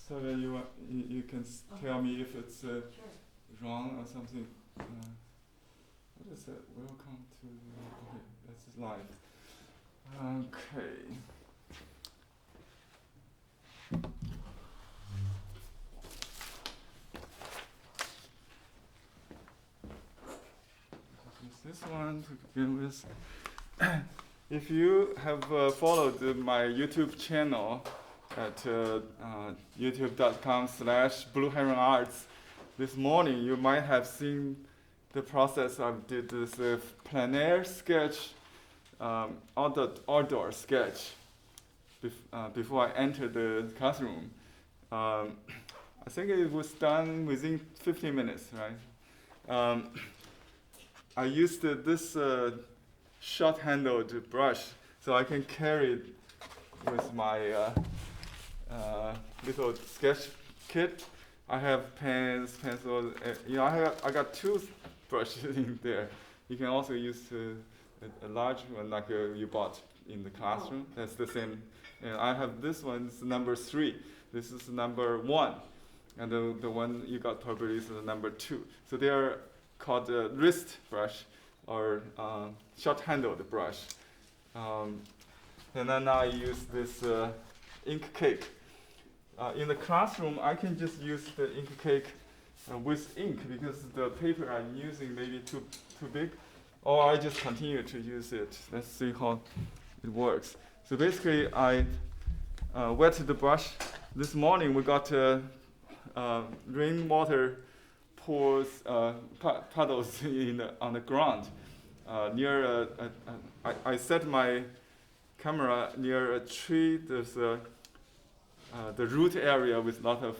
so that you can tell me if it's Sure. wrong or something. What is it? Welcome to okay, that's live. Okay. Use this one to begin with. If you have followed my YouTube channel at youtube.com/blueheronarts, this morning you might have seen the process. I did this plein air sketch, outdoor sketch before I entered the classroom. I think it was done within 15 minutes, right? I used this short-handled brush, so I can carry it with my little sketch kit. I have pens, pencils. I got two brushes in there. You can also use a large one like you bought in the classroom. That's the same. And I have this one. It's number 3. This is number 1, and the one you got probably is number 2. So they are called wrist brush or short-handled brush. And then I use this ink cake. In the classroom, I can just use the ink cake with ink because the paper I'm using may be too big, or I just continue to use it. Let's see how it works. So basically, I wet the brush. This morning, we got rainwater pours, puddles on the ground. Near I set my camera near a tree. There's the root area with a lot of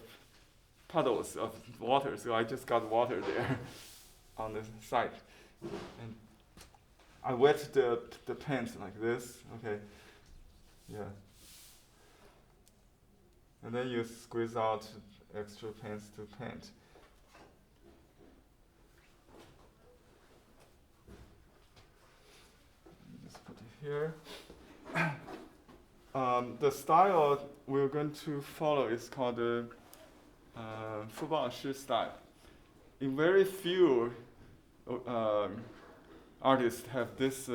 puddles of water, so I just got water there on the side. And I wet the paint like this, okay, yeah. And then you squeeze out extra paints to paint. Just put it here. The style we're going to follow is called the 傅报师 style. In very few artists have this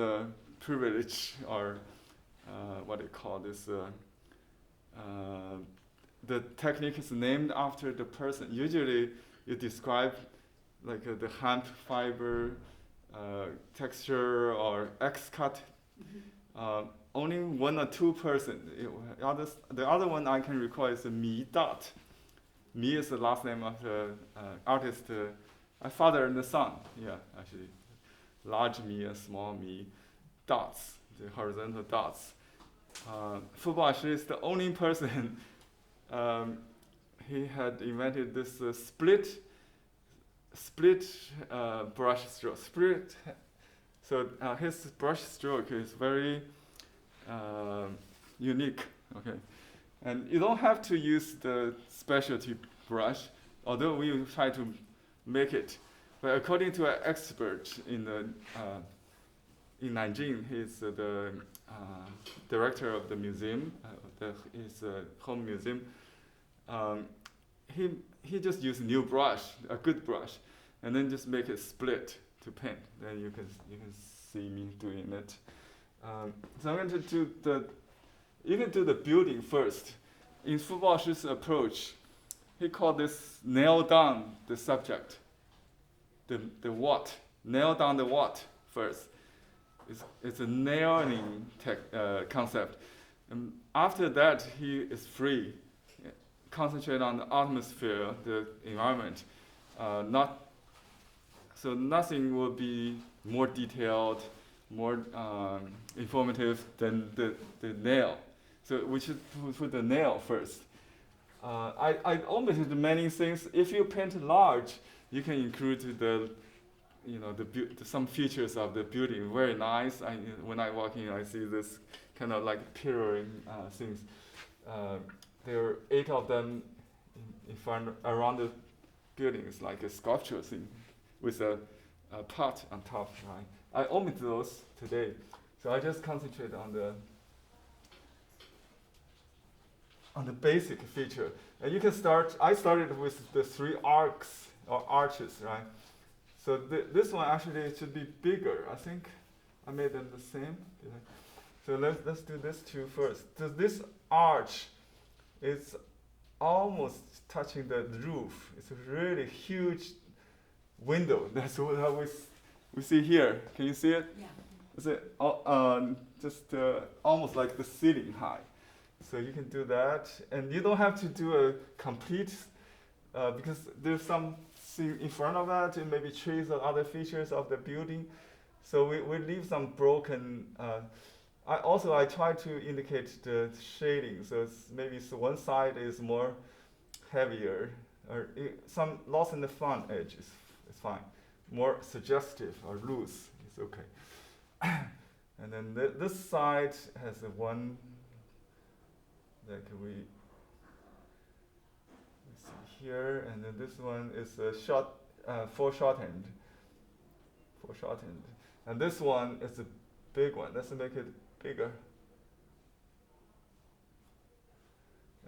privilege, or what they call this. The technique is named after the person. Usually, you describe like the hemp fiber texture or X-cut. Only 1 or 2 person. The other one I can recall is Mi Dot. Mi is the last name of the artist, father and the son. Yeah, actually, large Mi and small Mi, dots, the horizontal dots. Fu Baoshi is the only person. He had invented this split brush stroke. So his brush stroke is very unique, okay? And you don't have to use the specialty brush, although we try to make it. But according to an expert in Nanjing, he's the director of the museum, his home museum. He just used a new brush, a good brush, and then just make it split to paint. Then you can see me doing it. So I'm going to do you can do the building first. In Fu Baoshi's approach, he called this nail down the subject. The what? Nail down the what first. It's a nailing concept. And after that, he is free. Concentrate on the atmosphere, the environment. So nothing will be more detailed, more informative than the nail. So we should put the nail first. I omitted many things. If you paint large, you can include some features of the building. Very nice. When I walk in, I see this kind of like pillaring things. There are 8 of them in front around the building. It's like a sculpture thing with a pot on top. Right? I omit those today, so I just concentrate on on the basic feature. And you can start, I started with the 3 arcs or arches, right? So this one actually should be bigger. I think I made them the same. So let's do this 2 first. So this arch is almost touching the roof. It's a really huge window. That's what we see here. Can you see it? Yeah. It's just almost like the ceiling high. So you can do that, and you don't have to do a complete, because there's something in front of that, and maybe trees or other features of the building. So we leave some broken. I try to indicate the shading. So maybe one side is more heavier, or some loss in the front edge is fine. More suggestive or loose is okay. And then this side has a one. Like we see here, and then this one is a foreshortened, and this one is a big one. Let's make it bigger,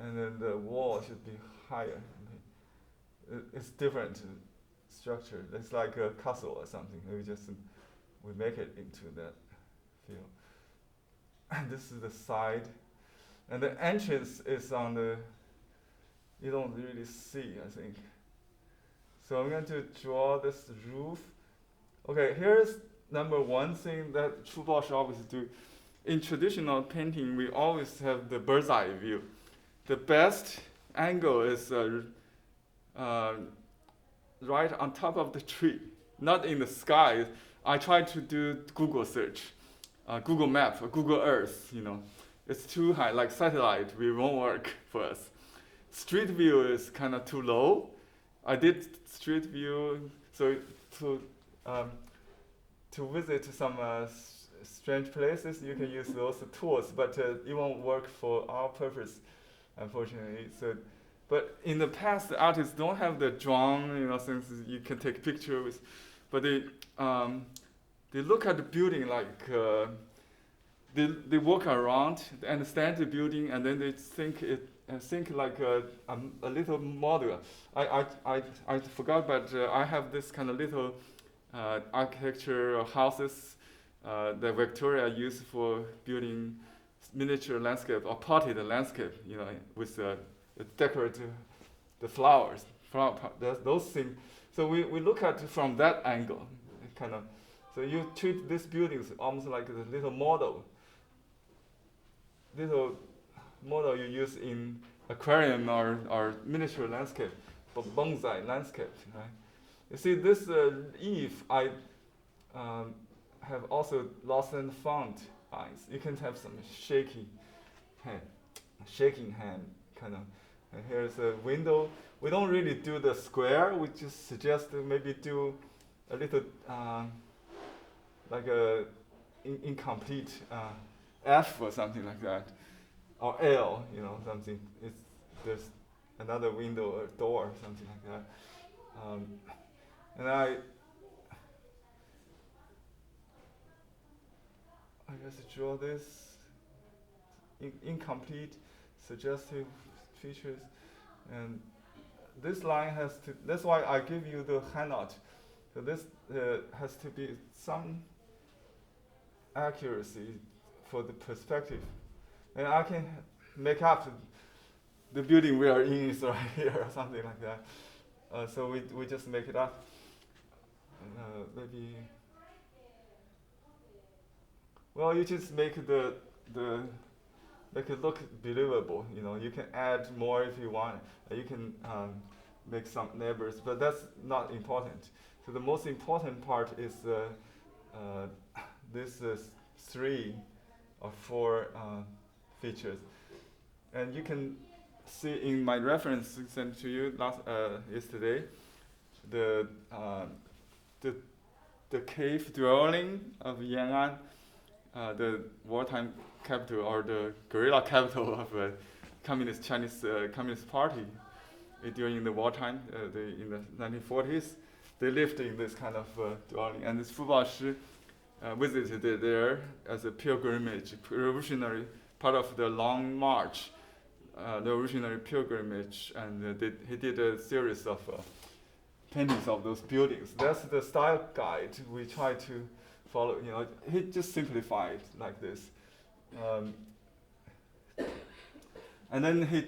and then the wall should be higher. It's different structure. It's like a castle or something. We make it into that feel. And this is the side. And the entrance is on the, you don't really see, I think. So I'm going to draw this roof. Okay, here's number 1 thing that football shops always do. In traditional painting, we always have the bird's eye view. The best angle is right on top of the tree, not in the sky. I try to do Google search, Google Map, or Google Earth, It's too high, like satellite, it won't work for us. Street view is kind of too low. I did street view, so to visit some strange places, you can use those tools, but it won't work for our purpose, unfortunately. So, but in the past, the artists don't have the drone, since you can take pictures, but they look at the building like. They walk around, they understand the building, and then they think like a little model. I forgot, but I have this kind of little architecture houses that Victoria used for building miniature landscape or potted landscape, with decorative the flowers, those things. So we look at it from that angle, kind of. So you treat these buildings almost like a little model you use in aquarium or miniature landscape, but bonsai landscape, right? You see this eave, I have also lost in font lines. You can have some shaking hand, kind of. And here's a window. We don't really do the square. We just suggest to maybe do a little like a incomplete F or something like that, or L, something. There's another window or door, or something like that. And I just draw this incomplete suggestive features, and this line has to. That's why I give you the handout. So this has to be some accuracy for the perspective, and I can make up the building we are in is right here or something like that. So we just make it up. Maybe. Well, you just make make it look believable. You can add more if you want. You can make some neighbors, but that's not important. So the most important part is this 3 or 4 features, and you can see in my reference sent to you yesterday, the cave dwelling of Yan'an, the wartime capital or the guerrilla capital of Chinese Communist Party during the wartime, in the 1940s. They lived in this kind of dwelling, and this football shi visited there as a pilgrimage, revolutionary part of the long march the original pilgrimage, and he did a series of paintings of those buildings. That's the style guide we try to follow. He just simplified like this, and then he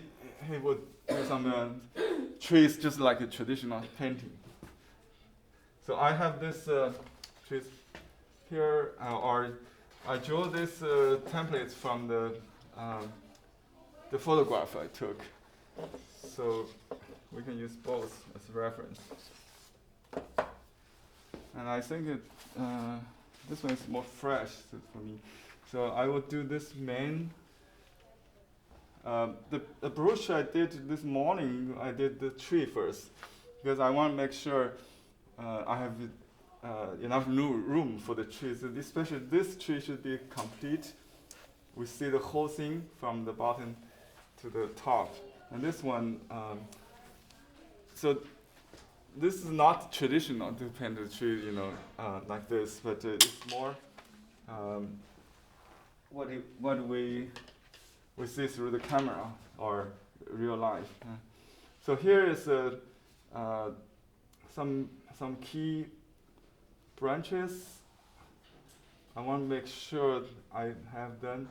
would do some trees just like a traditional painting. So I have this trees here, or I drew this templates from the photograph I took. So we can use both as a reference. And I think this one is more fresh for me. So I will do this main. The brush I did this morning, I did the tree first, because I want to make sure I have enough room for the trees. Especially this tree should be complete. We see the whole thing from the bottom to the top. And this one, so this is not traditional to paint the tree, like this, but it's more what we see through the camera or real life. So here is some key branches. I want to make sure I have done.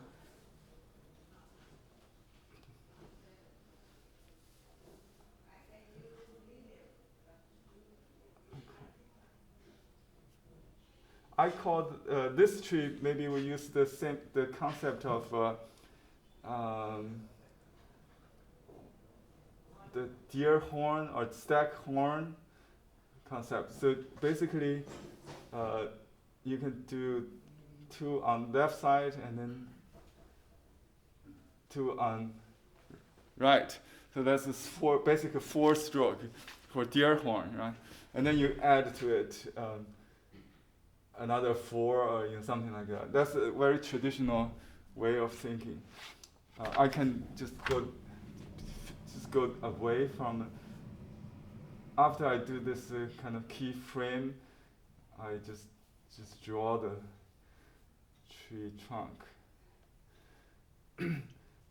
I called this tree, maybe we use the concept of the deer horn or stack horn concept. So basically, you can do 2 on left side and then 2 on right. So that's basically 4 stroke for deer horn, right? And then you add to it another 4 or something like that. That's a very traditional way of thinking. I can just go away from. After I do this kind of key frame, I just draw the tree trunk.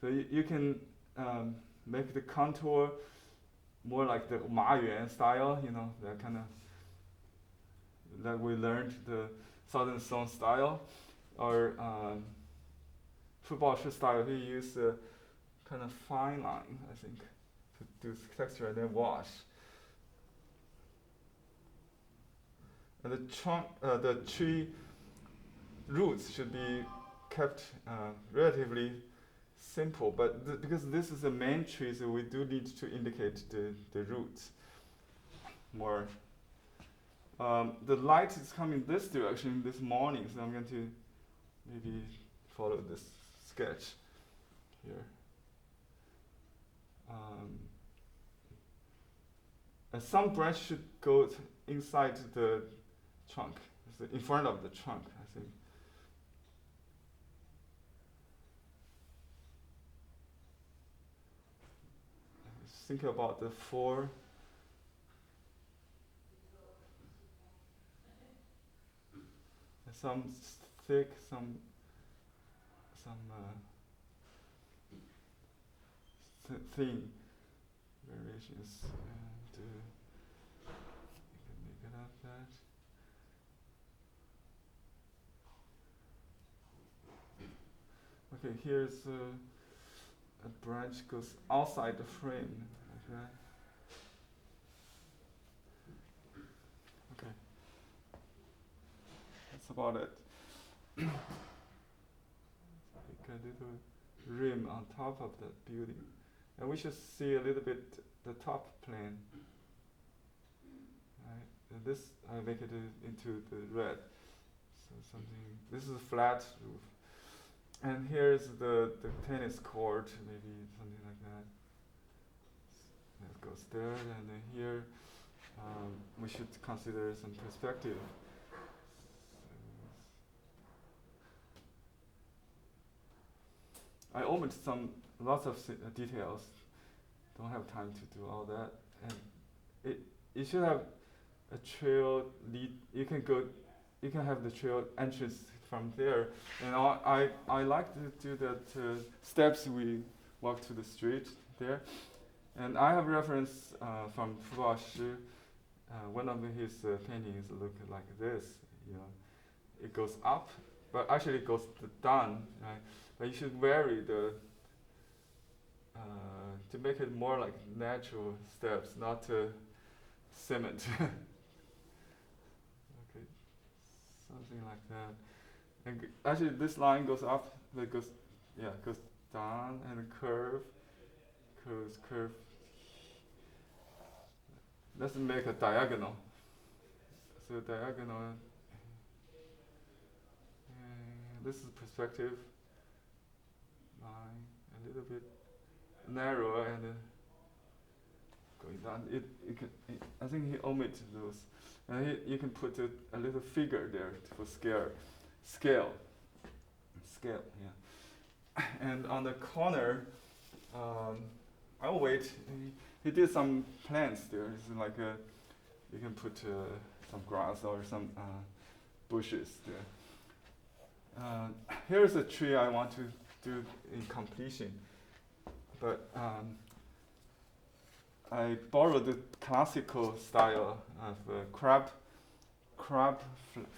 So you can make the contour more like the Ma Yuan style, that kind of that we learned the Southern Song style, or football style. We use a kind of fine line, I think, to do texture and then wash. And the trunk, the tree roots should be kept relatively simple, but because this is the main tree, so we do need to indicate the roots more. The light is coming this direction this morning, so I'm going to maybe follow this sketch here. And some branch should go inside the trunk, so in front of the trunk, I think. Think about the 4. Some thick, some thin variations, and you can make it up that. Okay, here's a branch goes outside the frame, okay. Okay. That's about it. Make a little rim on top of that building. And we should see a little bit the top plane. Right. And this, I make it into the red. So something, this is a flat roof. And here's the tennis court, maybe something like that. That goes there, and then here we should consider some perspective. I omitted lots of details. Don't have time to do all that, and it should have a trail lead. You can have the trail entrance from there, and I like to do that steps we walk to the street there. And I have reference from Fu Shi. One of his paintings look like this. You know, it goes up, but actually it goes down. Right? But you should vary the to make it more like natural steps, not cement. Okay, something like that. And actually, this line goes up. It goes, yeah, goes down and curve, curve. Let's make a diagonal. So diagonal. This is perspective line, a little bit narrower and going down. I think he omitted those. And you can put a little figure there for scale. Yeah. And on the corner, I'll wait. He did some plants there. It's like you can put some grass or some bushes there. Here's a tree I want to do in completion, but I borrowed the classical style of crab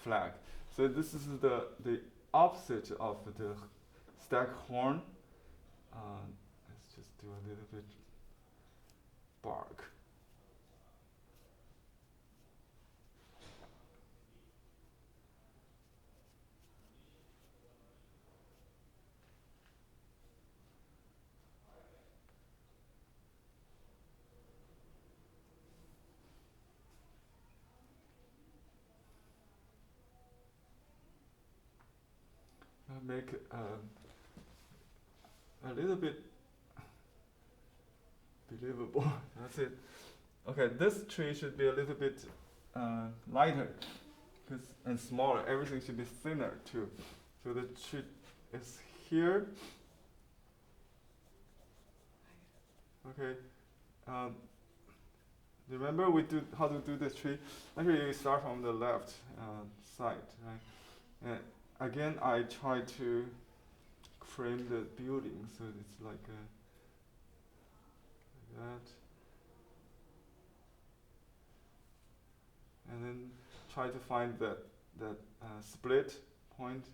flag. So this is the opposite of the staghorn. Let's just do a little bit bark. Make a little bit believable. That's it. Okay, this tree should be a little bit lighter and smaller. Everything should be thinner too. So the tree is here. Okay. Remember we do how to do this tree? Actually, we start from the left side, right? And again, I try to frame the building so it's like that. And then try to find that split point,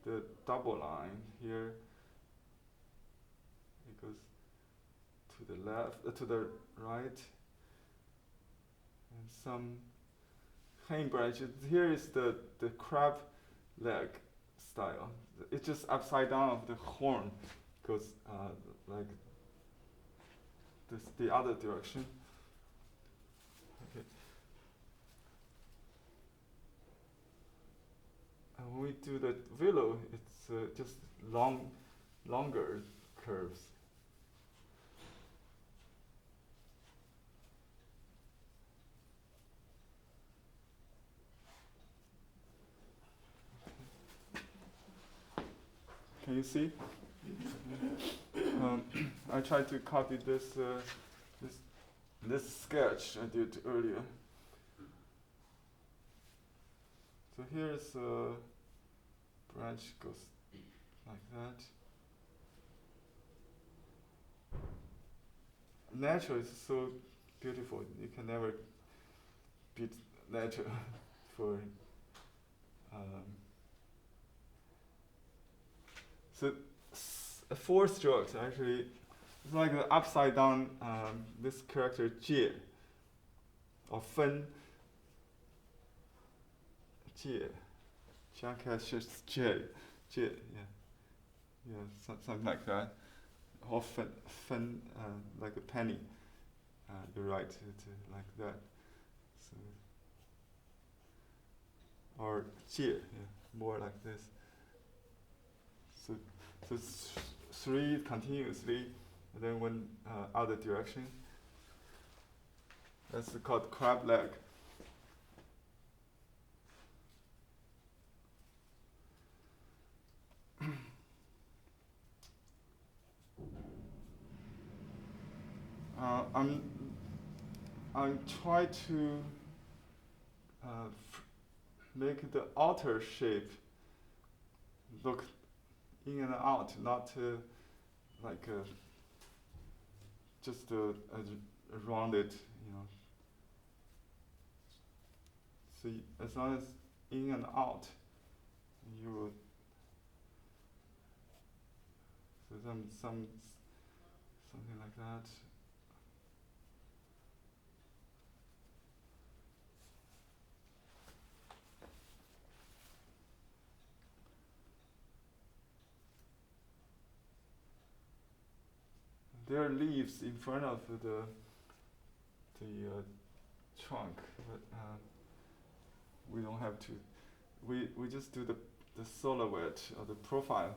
the double line here. It goes to the left, to the right, and some hanging branches. Here is the crab leg style. It's just upside down of the horn, goes like this, the other direction. Okay. And when we do the willow, it's just longer curves. Can you see? I tried to copy this sketch I did earlier. So here's a branch goes like that. Nature is so beautiful. You can never beat nature for. So 4 strokes actually, it's like the upside down this character Jie or Fen. Jie, Jie, yeah, something like that. Or Fen, like a penny. You're right, like that. So, or Jie, yeah, more like this. So 3 continuously, and then one other direction. That's called crab leg. I'm trying to make the outer shape look in and out, not like just around it, So as long as in and out, you will. So something like that. There are leaves in front of the trunk, but we don't have to. We just do the silhouette or the profile.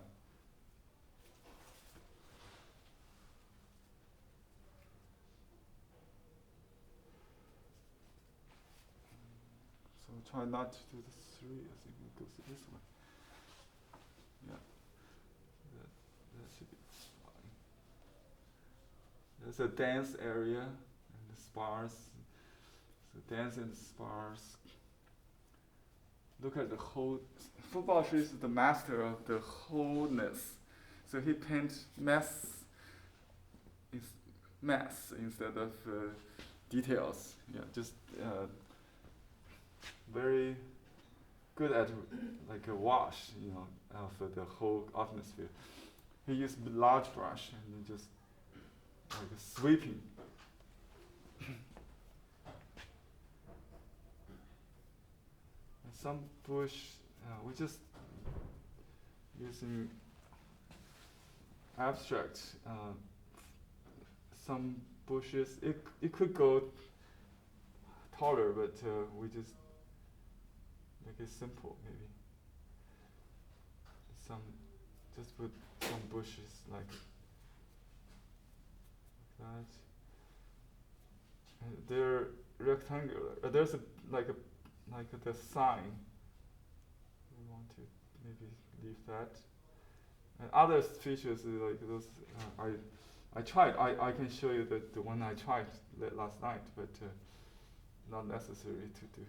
So try not to do the 3. I think it goes this way. Yeah, that should be fine. There's a dance area and the spars. So dance and spars. Look at the whole. Football is the master of the wholeness. So he paints mass instead of details. Yeah, just very good at like a wash, of the whole atmosphere. He used large brush and then just like sweeping. And some bush, we just using abstract. Some bushes, it could go taller, but we just make it simple, maybe. Just put some bushes like that. And they're rectangular. There's the sign. We want to maybe leave that. And other features like those, I tried. I can show you the one I tried last night, but not necessary to do.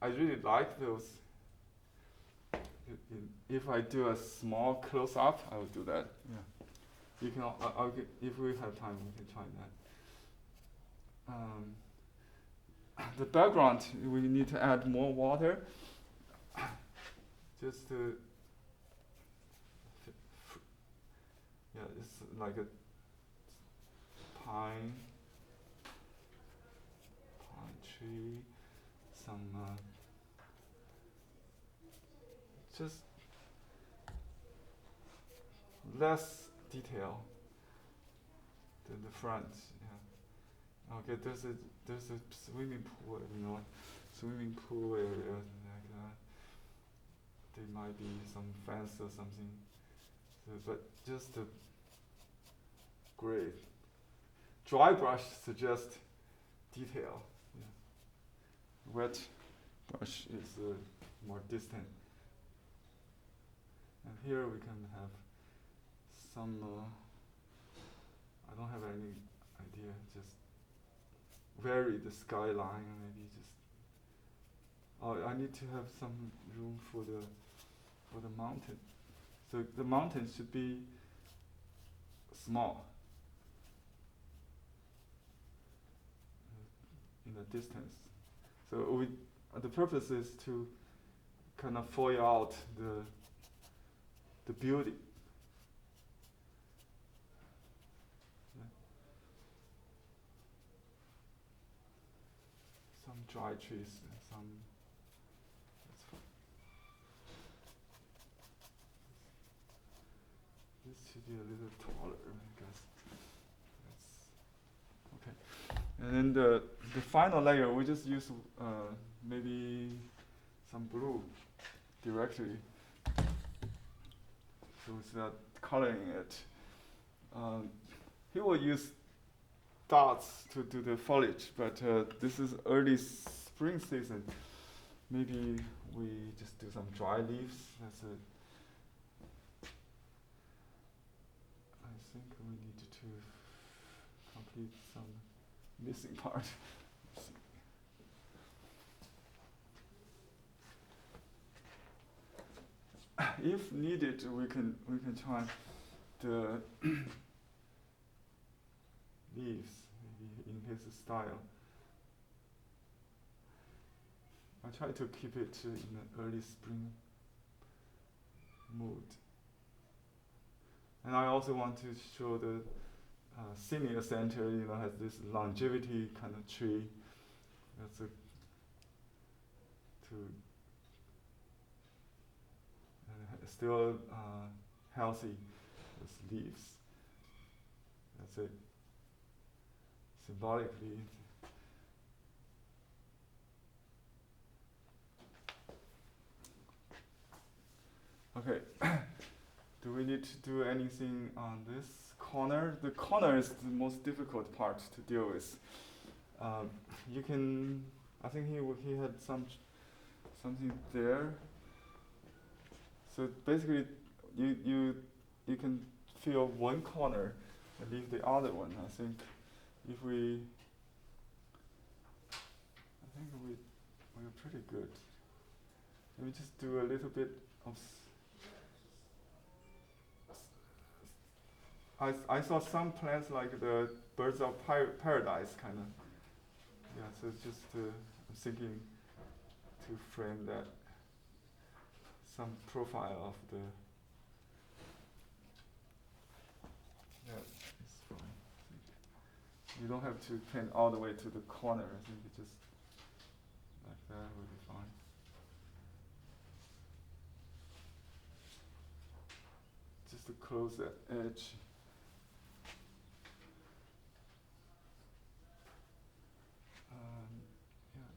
I really like those. If I do a small close-up, I will do that. Yeah. You can. If we have time, we can try that. The background, we need to add more water. Just to. Yeah, it's like a pine tree. Some. Just less detail than the front. Yeah. Okay, there's a swimming pool, swimming pool area like that. There might be some fence or something. So, but just a gray. Dry brush suggests detail. Yeah. Wet brush is more distant. And here we can have some, I don't have any idea, just vary the skyline, maybe just, I need to have some room for the mountain. So the mountain should be small in the distance. So the purpose is to kind of foil out the beauty. Yeah. Some dry trees and some. That's fine. This should be a little taller, I guess. Okay. And then the final layer, we just use maybe some blue directly. So it's not coloring it. He will use dots to do the foliage, but this is early spring season. Maybe we just do some dry leaves. That's it. I think we need to complete some missing part. If needed, we can try the leaves, maybe in his style. I try to keep it in an early spring mood. And I also want to show the senior center, has this longevity kind of tree. That's still healthy with leaves. That's it. Symbolically. Okay. Do we need to do anything on this corner? The corner is the most difficult part to deal with. You can, I think he had something there. So basically, you can fill one corner and leave the other one. I think we're pretty good. Let me just do a little bit of. I saw some plants like the birds of paradise kind of. Yeah, so it's just I'm thinking to frame that some profile of the. Yeah, it's fine. You don't have to paint all the way to the corner. I think it just like that would be fine. Just to close that edge.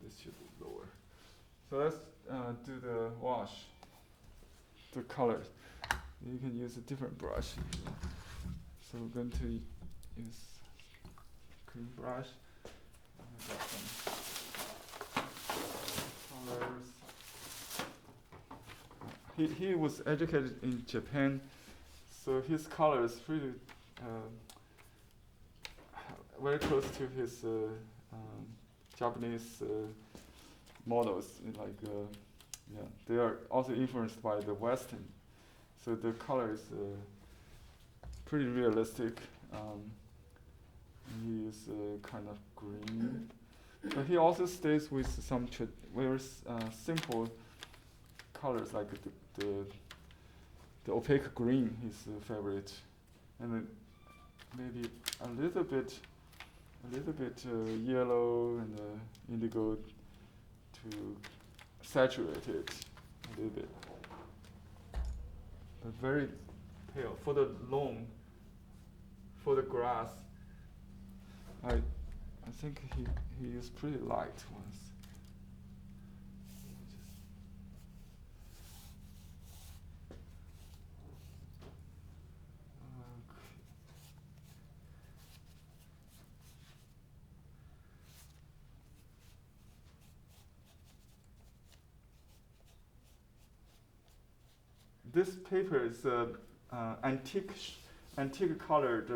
This should be lower. So let's do the wash, the colors. You can use a different brush. So we're going to use cream brush. Got some colors. He was educated in Japan, so his color is pretty very close to his Japanese models, they are also influenced by the Western, so the color is pretty realistic. He uses kind of green, but he also stays with some very simple colors, like the opaque green, his favorite, and then maybe a little bit yellow and indigo to saturate it a little bit. But very pale. For the lawn, for the grass, I think he used pretty light ones. This paper is antique colored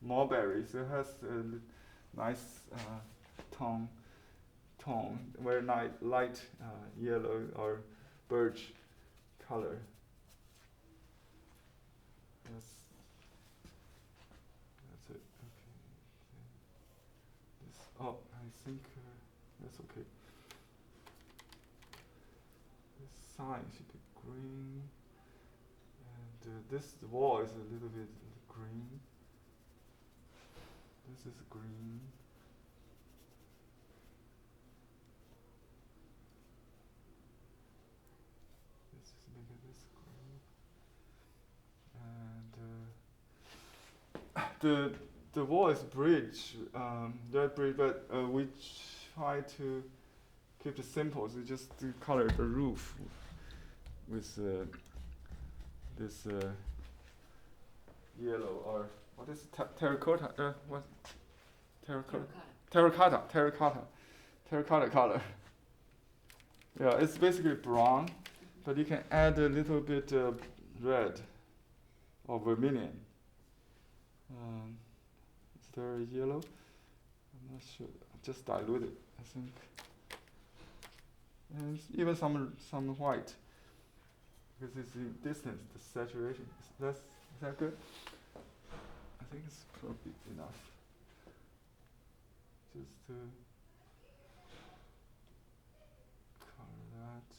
mulberry. So it has a nice tone, very light yellow or birch color. That's it. Okay. I think that's okay. This sign should be green. This wall is a little bit green. This is green. Let's just make this green. And the wall is bridge, that bridge, but we try to keep it simple. So just to color the roof with this yellow, or what is terracotta? What? Terracotta color. Yeah, it's basically brown, but you can add a little bit red or vermilion. Is there a yellow? I'm not sure. Just dilute it, I think. And even some white. Because it's in distance, the saturation. Let's Is that good? I think it's probably enough. Just to color that.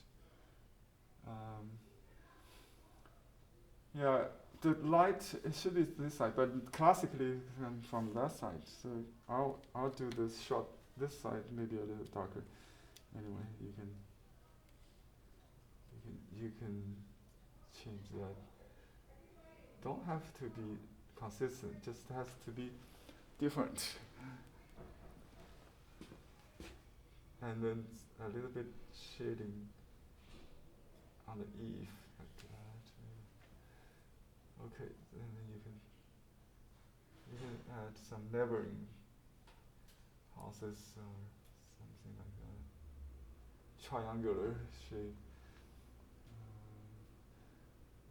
Yeah, the light it should be this side, but classically from that side. So I'll do this shot this side maybe a little darker. Anyway, you can change that. Don't have to be consistent, just has to be different. And then a little bit shading on the eave like that. Okay, and then you can add some neighboring houses or something like that. Triangular shape.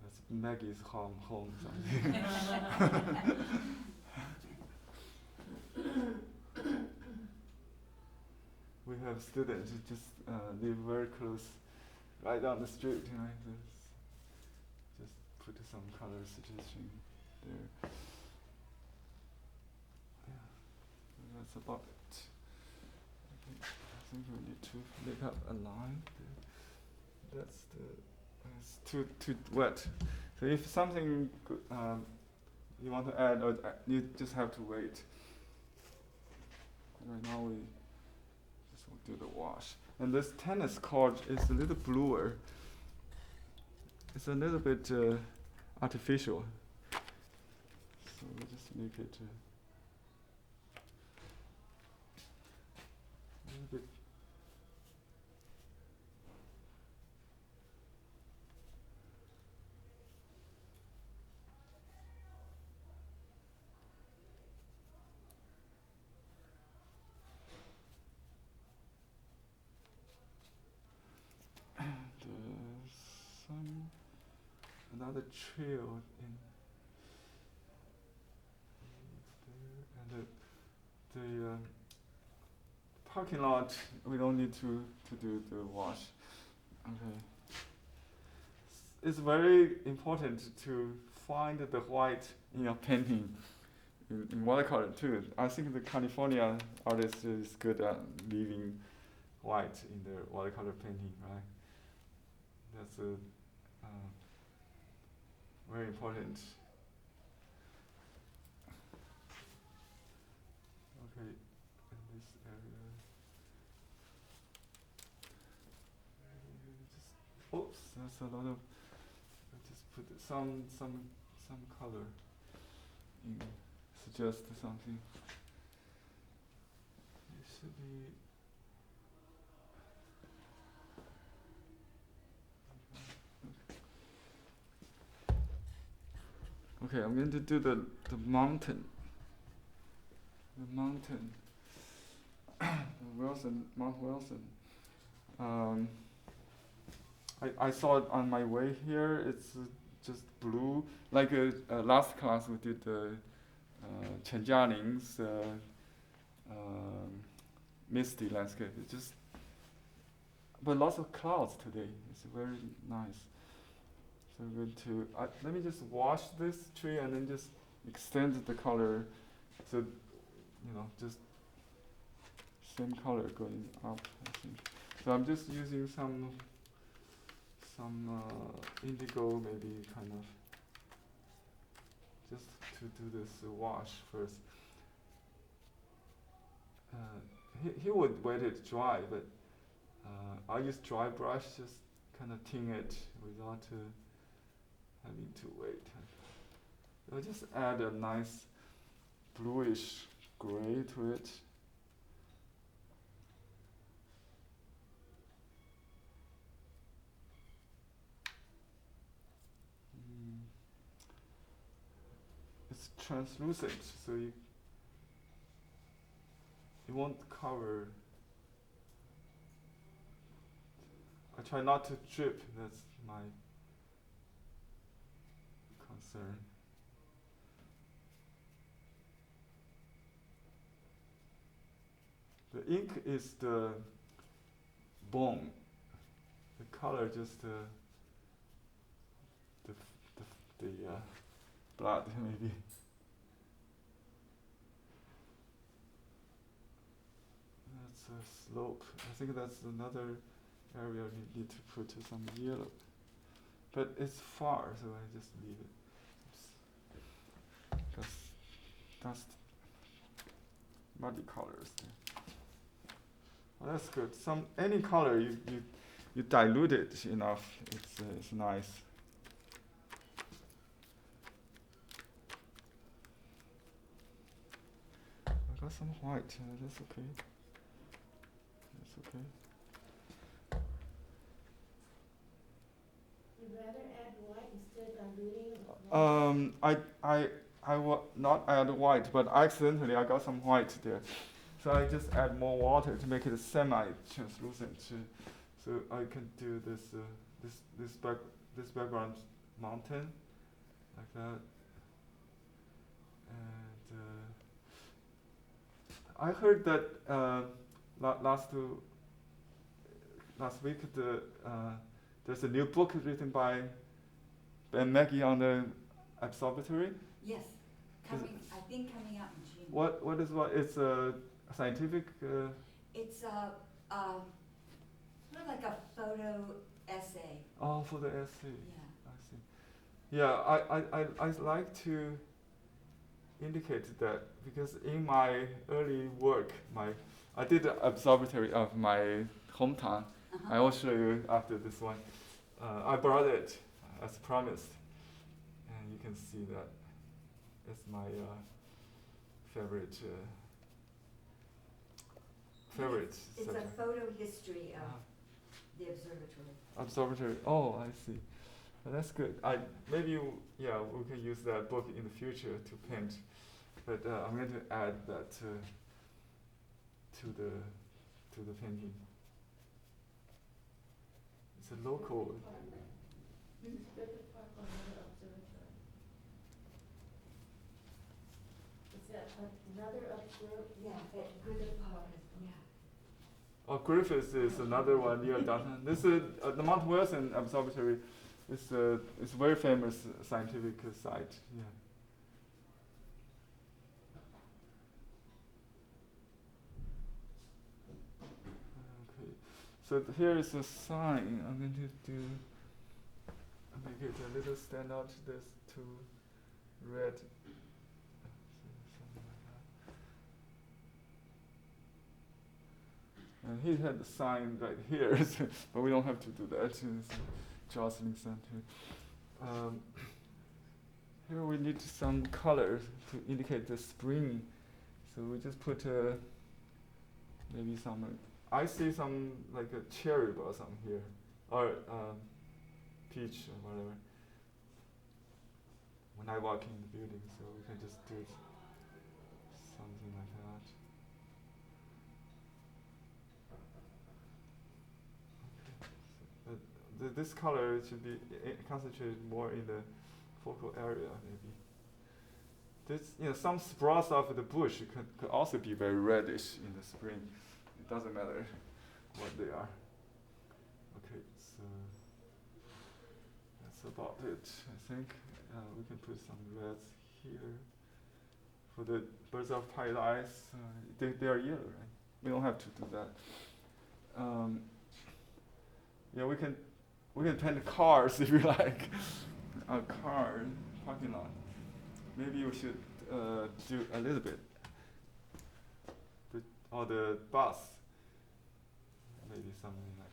That's Maggie's home something. We have students who just live very close, right down the street. You know, just put some color suggestion there. Yeah, that's about it. Okay. I think we need to make up a line. That's too wet. So if something you want to add, or you just have to wait. Right now we just will do the wash. And this tennis court is a little bluer. It's a little bit artificial. So we just make it a little bit. Another trail in there, and the parking lot we don't need to do the wash. Okay. It's very important to find the white in your painting in watercolor too. I think the California artist is good at leaving white in their watercolor painting, right? That's a very important. Okay, in this area. Oops, that's a lot of. I just put some color in. Suggest something. It should be. Okay, I'm going to do the mountain. The mountain. Mount Wilson. I saw it on my way here. It's just blue. Like last class we did Chen Jialing's misty landscape. It's just, but lots of clouds today. It's very nice. So I'm going to, let me just wash this tree and then just extend the color. So, just same color going up, I think. So I'm just using some indigo, maybe kind of, just to do this wash first. He would wait it dry, but I use dry brush, just kind of ting it without having to wait. I'll just add a nice bluish gray to it. It's translucent, so you won't cover. I try not to drip, that's my concern. The ink is the bone. The color just the blood, maybe. That's a slope. I think that's another area we need to put some yellow. But it's far, so I just leave it. That's muddy colors there. Well, that's good. Any color you dilute it enough, it's nice. I got some white. That's okay. That's okay. You'd rather add white instead of diluting? I will not add white, but accidentally I got some white there. So I just add more water to make it semi-translucent. So I can do this background mountain like that. And I heard that last week there's a new book written by Ben Maggie on the observatory. Yes, I think coming out in June. What is what? It's a scientific. It's sort of like a photo essay. Oh, for the essay. Yeah. I see. Yeah, I like to indicate that because in my early work, I did the observatory of my hometown. I will show you after this one. I brought it as promised, and you can see that it's my favorite. It's subject. a photo history of the observatory. Observatory. Oh, I see. Well, that's good. We can use that book in the future to paint, but I'm going to add that to the painting. It's a local. Is that another observatory? Yeah, at Griffith Park. Yeah. Oh, Griffith is another one near downtown. This is the Mount Wilson Observatory. It's a very famous scientific site. Yeah. Okay. So here is a sign. I'm going to make it a little stand out. There's two red. Something like that. And he had the sign right here, but we don't have to do that. It's Joslyn Center. Here we need some color to indicate the spring. So we just put maybe some. I see some like a cherry blossom here, or peach or whatever. When I walk in the building, so we can just do something like that. This color should be concentrated more in the focal area, maybe. Some sprouts of the bush could also be very reddish in the spring. It doesn't matter what they are. Okay, so that's about it. I think we can put some reds here. For the birds of paradise, they are yellow, right? We don't have to do that. We can paint cars if you like. A car parking lot. Maybe we should do a little bit. Or the bus. Maybe something like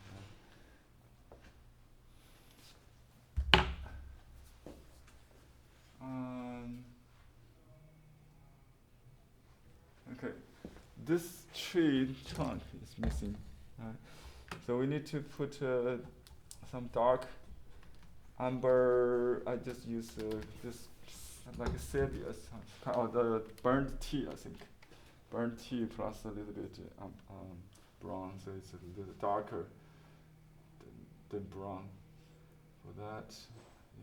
that. Okay. This tree trunk is missing. So we need to put some dark amber. I just use this like a sepia, the burnt tea, I think. Burnt tea plus a little bit brown, so it's a little darker than brown. For that,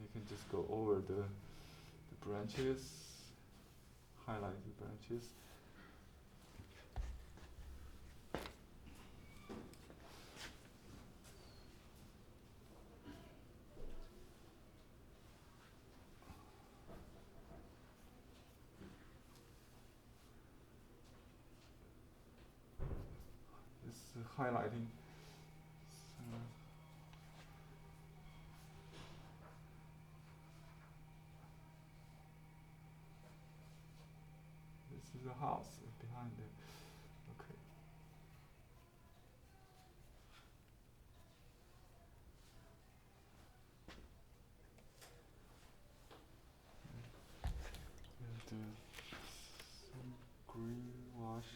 you can just go over the branches, highlight the branches. highlighting. So, this is a house behind it. Okay. And some green wash,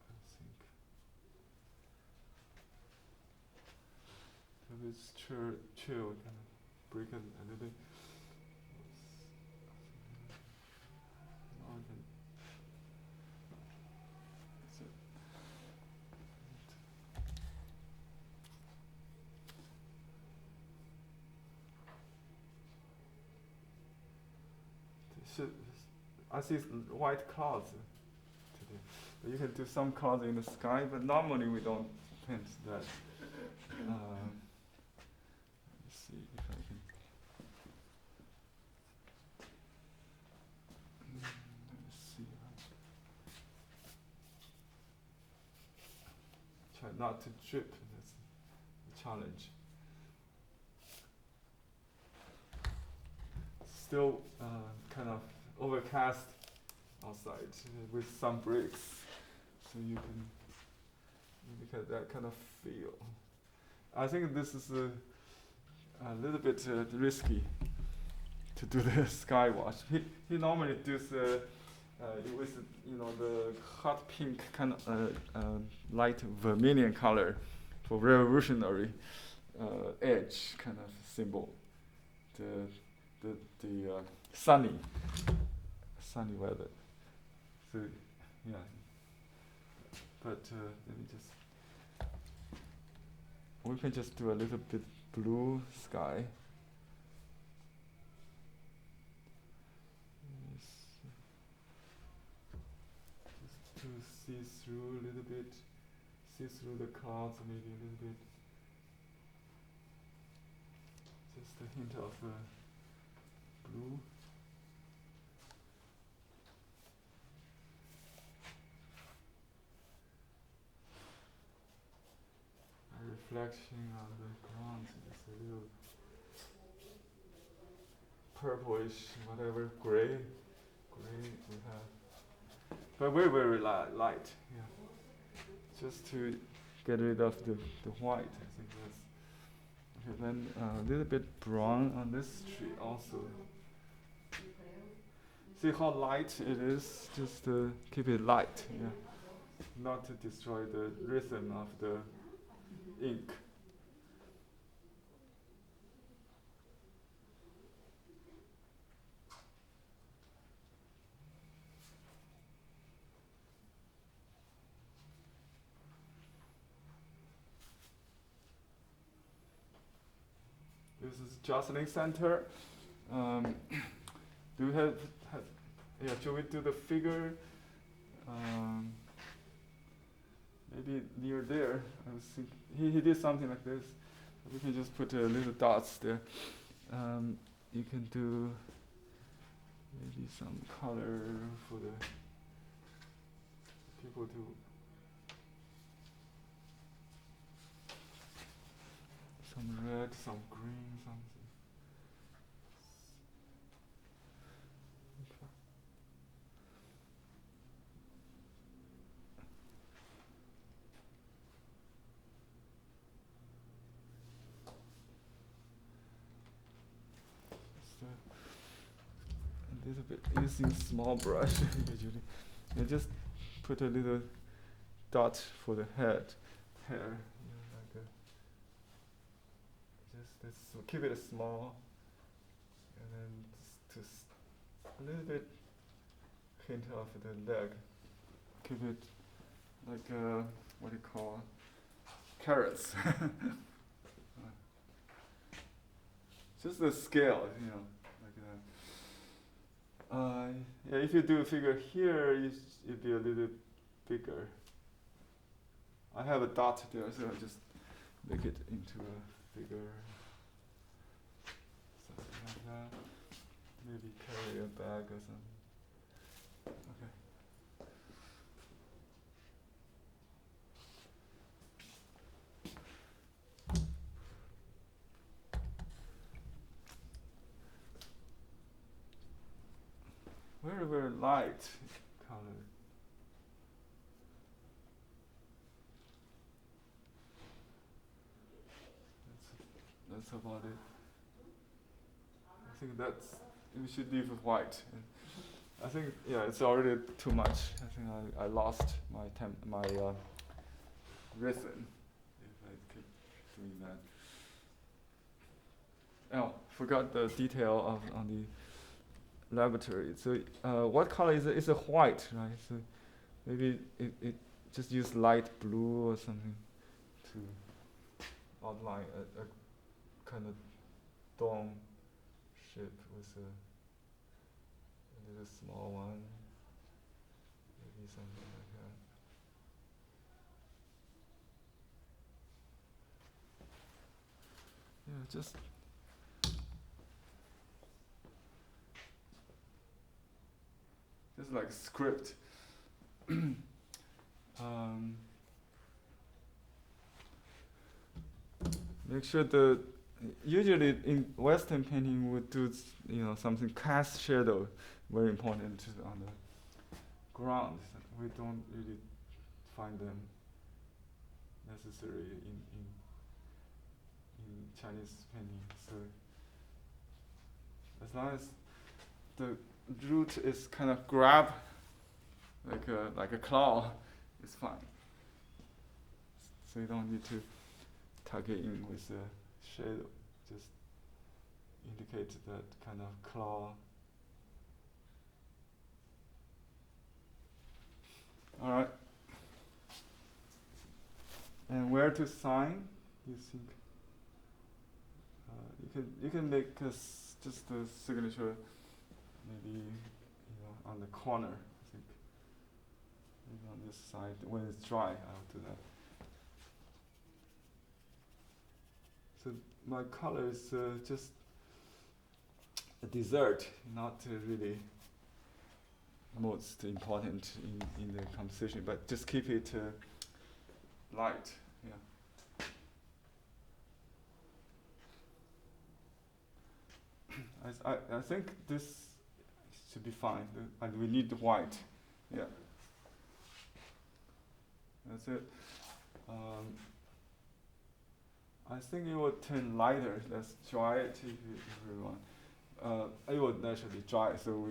I think. If it's chill, we can break it a little bit. Now I can. That's it. I see white clouds today. But you can do some clouds in the sky, but normally we don't paint that. Let's see if I can. Let's see. Try not to drip. That's the challenge. Still kind of overcast outside with some breaks, so you get that kind of feel. I think this is a little bit risky to do the sky wash. He normally does with the hot pink kind of light vermilion color for revolutionary edge kind of symbol. The sunny weather. So yeah, but let me just. We can just do a little bit blue sky. Just to see through a little bit, see through the clouds maybe a little bit. Just a hint of blue. A reflection on the ground, just a little purplish, whatever, gray we have. But very light, yeah. Just to get rid of the white, I think that's. Okay, then a little bit brown on this tree also. See how light it is? Just keep it light, yeah. Not to destroy the rhythm of the ink. This is Joslyn Center. Do we have yeah, should we do the figure? Maybe near there. I was thinking he did something like this. We can just put little dots there. You can do maybe some color for the people to. Some red, some green, something. A little bit using small brush usually. And just put a little dot for the hair. Just keep it small, and then just a little bit hint of the leg. Keep it like what do you call carrots. Just the scale, like yeah, if you do a figure here, it'd be a little bigger. I have a dot there, so I just make it into a figure. Something like that. Maybe carry a bag or something. Okay. another light color. That's about it. I think we should leave it white. I think it's already too much. I think I lost my rhythm if I keep doing that. Oh, forgot the detail on the laboratory. So what color is it? It's a white, right? So maybe it just use light blue or something to outline a kind of dome shape with a little small one. Maybe something like that. Yeah, just like script. Make sure usually in Western painting we do something cast shadow, very important on the ground. We don't really find them necessary in Chinese painting. So as long as the root is kind of grab like a claw, it's fine. So you don't need to tuck it in with a shadow. Just indicate that kind of claw. All right. And where to sign? You think? You can make just a signature, maybe on the corner. I think maybe on this side. When it's dry, I'll do that. So my color is just a dessert, not really most important in the composition, but just keep it light. Yeah. I think this should be fine, and we need the white. Yeah. That's it. I think it will turn lighter. Let's dry it if you want. It will naturally dry, so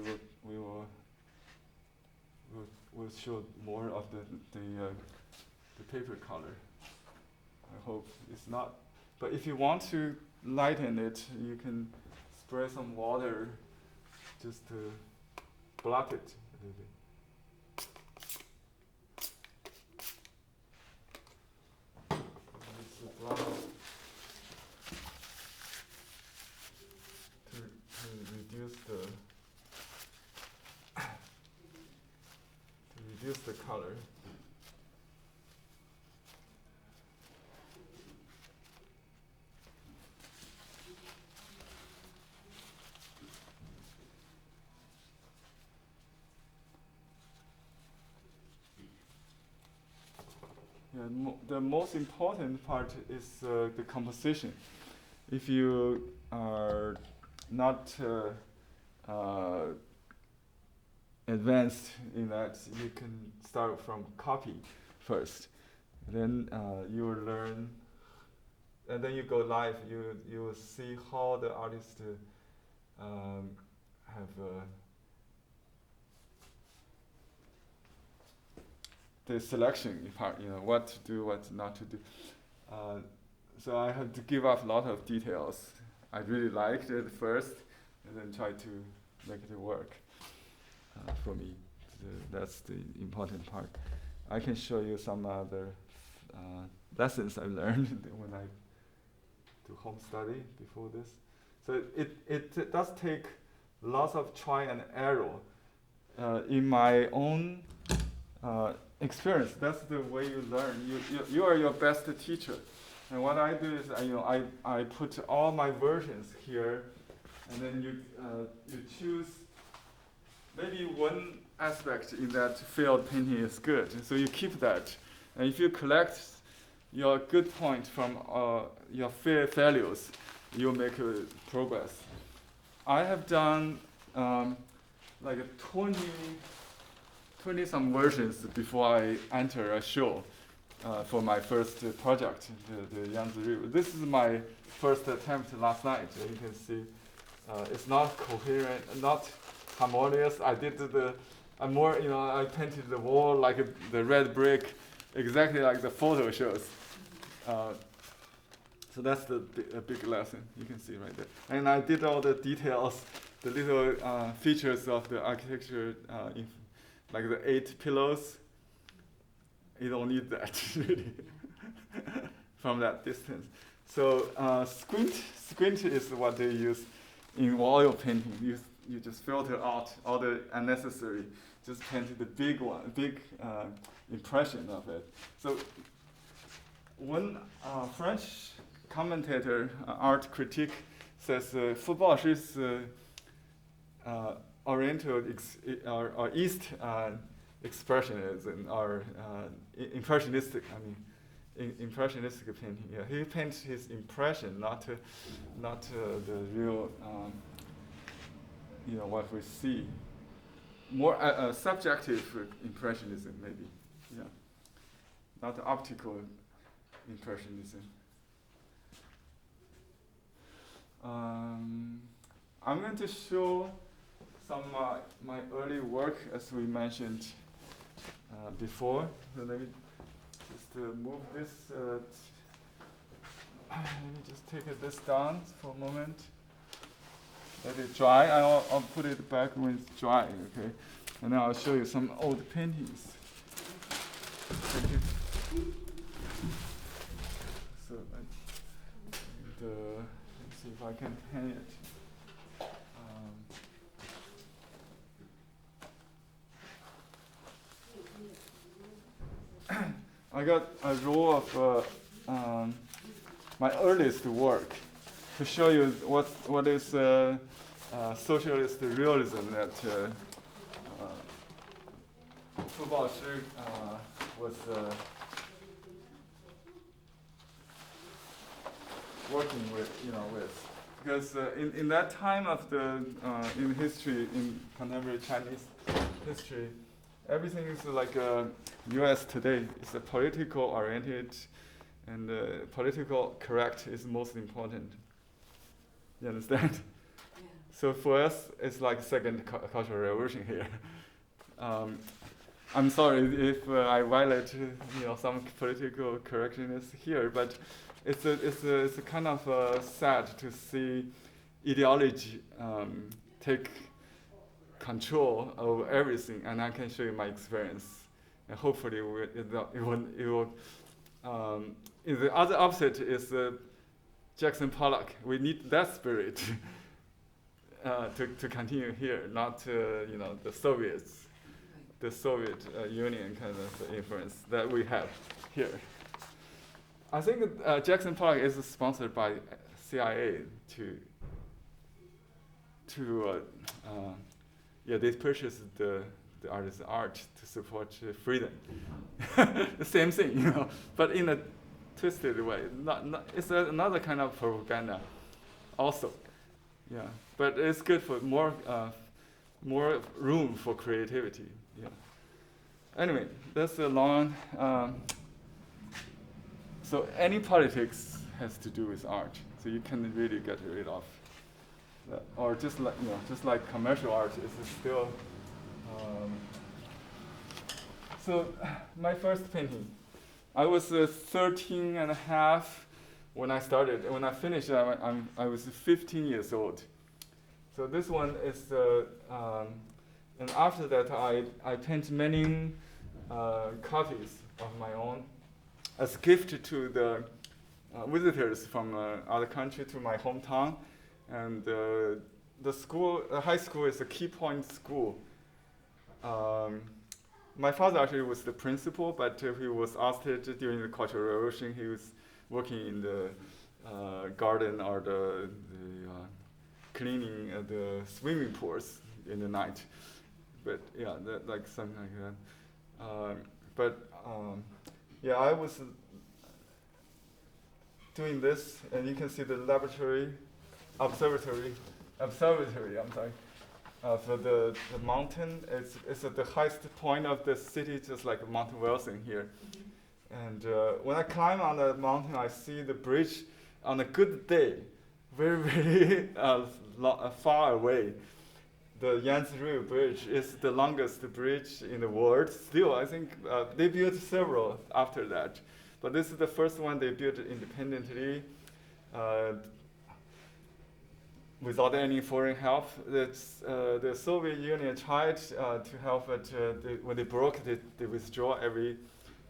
we'll show more of the paper color. I hope it's not. But if you want to lighten it, you can spray some water just to block it a little bit. It's a block to reduce the color. Yeah, the most important part is the composition. If you are not advanced in that, you can start from copy first. Then you will learn, and then you go live. You will see how the artist have the selection part, what to do, what not to do. So I had to give up a lot of details. I really liked it first, and then try to make it work for me. That's the important part. I can show you some other lessons I learned when I do home study before this. So it does take lots of try and error. In my own experience, that's the way you learn. You are your best teacher. And what I do is I put all my versions here, and then you choose maybe one aspect in that field painting is good, so you keep that. And if you collect your good point from your failures, you'll make progress. I have done like a 20 some versions before I enter a show for my first project, the Yangtze River. This is my first attempt last night. You can see it's not coherent, not harmonious. I did I painted the wall like the red brick, exactly like the photo shows. So that's a big lesson you can see right there. And I did all the details, the little features of the architecture, like the 8 pillars. You don't need that really from that distance. So squint is what they use in oil painting. You just filter out all the unnecessary, just paint the big impression of it. So one French commentator, art critic, says football is Oriental or East expressionism or impressionistic. Impressionistic painting. Yeah, he paints his impression, not the real. What we see. More subjective impressionism, maybe. Yeah, not optical impressionism. I'm going to show some my early work, as we mentioned before. So let me just move this. Let me just take this down for a moment. Let it dry. I'll put it back when it's dry. Okay, and then I'll show you some old paintings. So let's see if I can hang it. I got a roll of my earliest work to show you what is socialist realism that football was working with. Because in that time of in history, in contemporary Chinese history, everything is like U.S. today. It's a political oriented, and political correct is most important. You understand? Yeah. So for us, it's like second cultural revolution here. I'm sorry if I violate some political correctness here, but it's a kind of sad to see ideology take control over everything, and I can show you my experience, and hopefully it will. The other opposite is Jackson Pollock. We need that spirit to continue here, not the Soviets, the Soviet Union kind of influence that we have here. I think Jackson Pollock is sponsored by CIA they purchased the artist's art to support freedom. The same thing, but in a twisted way. It's another kind of propaganda, also. Yeah, but it's good for more room for creativity. Yeah. Anyway, that's a long. So any politics has to do with art. So you can really get rid of that. Or just like commercial art is still. So my first painting, I was 13 and a half when I started. When I finished, I was 15 years old. So this one is, and after that I paint many copies of my own as gift to the visitors from other country to my hometown. And the high school is a key point school. My father actually was the principal, but he was ousted during the Cultural Revolution. He was working in the garden or the cleaning the swimming pools in the night. But yeah, like something like that. I was doing this, and you can see the observatory. I'm sorry. for the mountain. It's at the highest point of the city, just like Mount Wilson here. And when I climb on the mountain, I see the bridge on a good day, very, very far away. The Yangtze River Bridge is the longest bridge in the world. Still, I think they built several after that. But this is the first one they built independently without any foreign help. The Soviet Union tried to help, but when they broke, they withdraw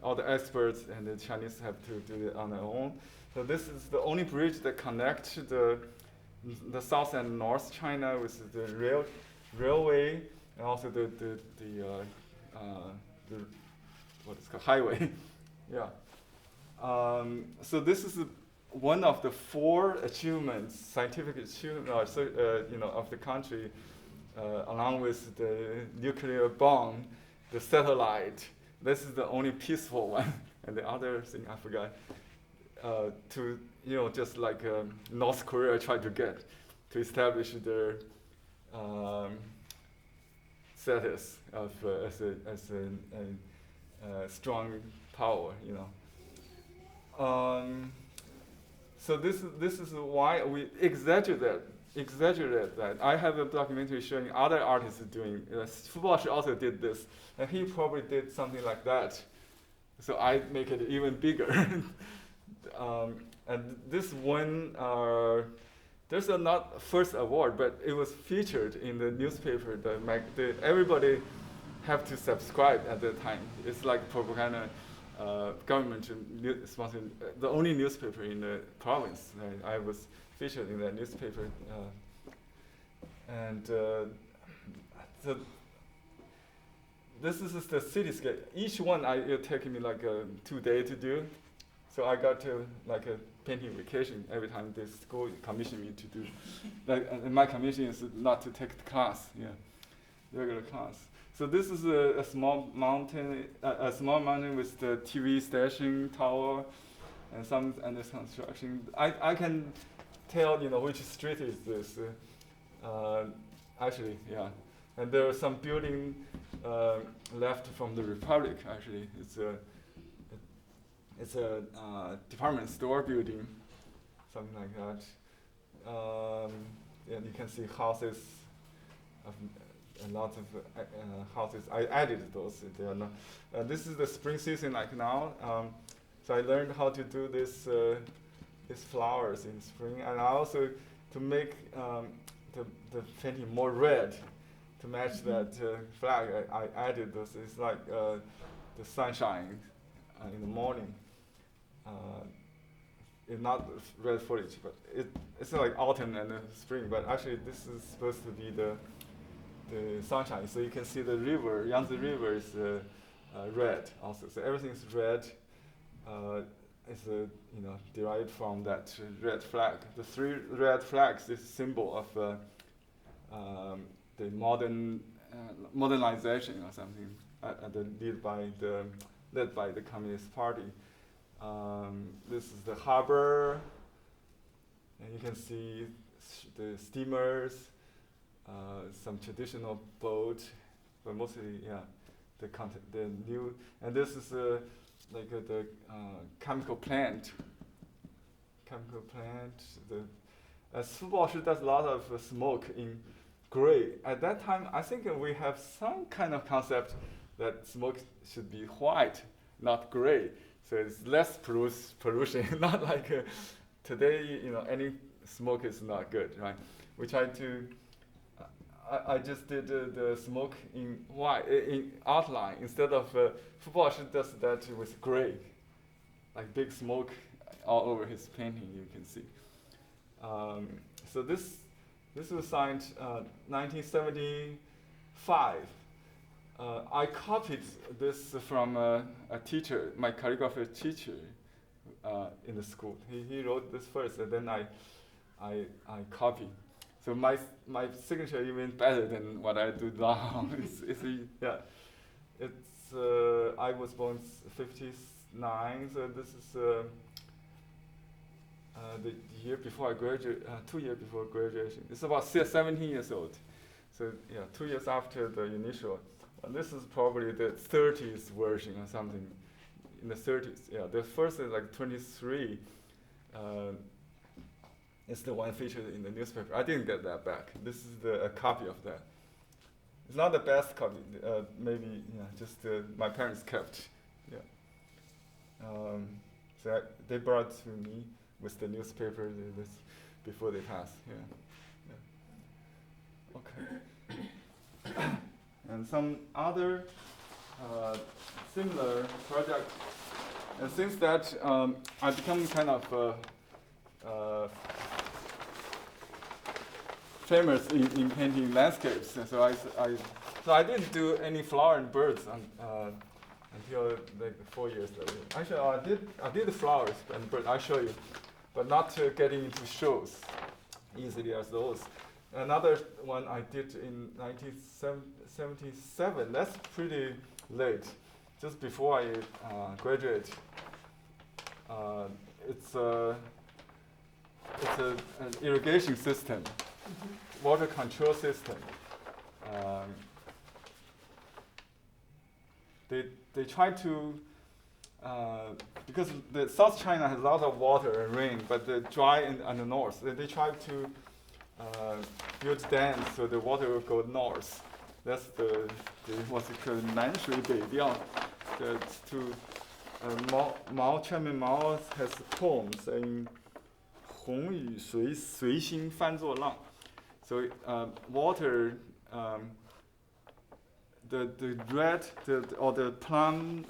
all the experts, and the Chinese have to do it on their own. So this is the only bridge that connects the South and North China with the railway, and also the what is called highway. Yeah. So this is one of the 4 achievements, scientific achievements, of the country, along with the nuclear bomb, the satellite. This is the only peaceful one, and the other thing I forgot. Just like North Korea tried to get to establish their status of as a strong power, So this is why we exaggerate that. I have a documentary showing other artists doing. Fubashi also did this, and he probably did something like that. So I make it even bigger. And this one, there's a not first award, but it was featured in the newspaper. Everybody have to subscribe at the time. It's like propaganda. Government sponsored the only newspaper in the province. I was featured in that newspaper, and so this is the cityscape. Each one it taking me like 2 days to do, so I got to like a painting vacation every time this school commissioned me to do. And my commission is not to take the class, regular class. So this is a small mountain, with the TV station tower, and some under construction. I can tell which street is this. Actually, yeah. And there are some building left from the Republic. Actually, it's a department store building, something like that. And you can see houses. A lot of houses. I added those. They are not. This is the spring season, like now. So I learned how to do these flowers in spring, and I also to make the painting more red to match that flag. I added those. It's like the sunshine in the morning. It's not red foliage, but it's like autumn and spring. But actually, this is supposed to be the sunshine. So you can see the river, Yangtze River is red also. So everything is red. It's derived from that red flag. The 3 red flags is a symbol of the modernization or something, led by the Communist Party. This is the harbor, and you can see the steamers. Some traditional boat, but mostly, the new. And this is the chemical plant. Fubashi does a lot of smoke in gray. At that time, I think we have some kind of concept that smoke should be white, not gray. So it's less pollution. Not like today, any smoke is not good, right? We try to. I just did the smoke in white, in outline, instead of Fubashi does that with gray, like big smoke all over his painting. You can see. So this was signed 1975. I copied this from a teacher, my calligraphy teacher, in the school. He wrote this first, and then I copied. So my signature even better than what I do now. I was born '59, so this is the year before I graduated, 2 years before graduation. It's about 17 years old. So yeah, 2 years after the initial. This is probably the 30th version or something. In the 30s, yeah. The first is like 23. It's the one featured in the newspaper. I didn't get that back. This is a copy of that. It's not the best copy. Maybe just my parents kept. Yeah. So they brought to me with the newspaper this before they passed. Yeah. Okay. And some other similar project. And since that, I become kind of famous in painting landscapes. And so I didn't do any flower and birds until like 4 years later. Actually, I did the flowers and birds. I'll show you, but not getting into shows easily as those. Another one I did in 1977. That's pretty late, just before I graduate. It's an irrigation system, water control system. They try to because the South China has a lot of water and rain, but the dry in the north. They try to build dams so the water will go north. That's the what's it called? 南水北调. Chairman Mao has poems saying 洪雨随心翻作浪. So water, the red or the plum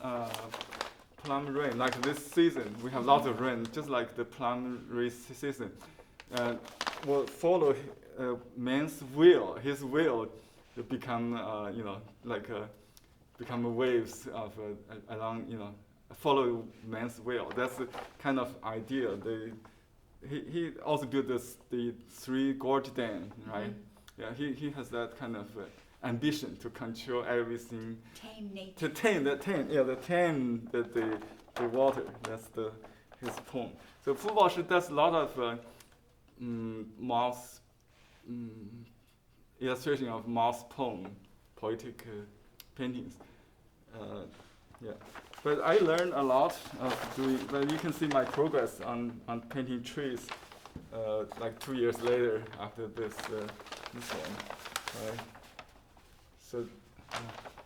rain, like this season we have lots of rain, just like the plum rain season, will follow man's will. His will to become become waves of along follow man's will. That's the kind of idea. He also built the Three Gorge Dam, right? Yeah, he has that kind of ambition to control everything. Tame nature. To tame the water. That's his poem. So Fu Baoshi does a lot of Mao's illustration of Mao's poem, poetic paintings. Yeah. But I learned a lot of doing. Well, you can see my progress on painting trees, like 2 years later after this one, right? So.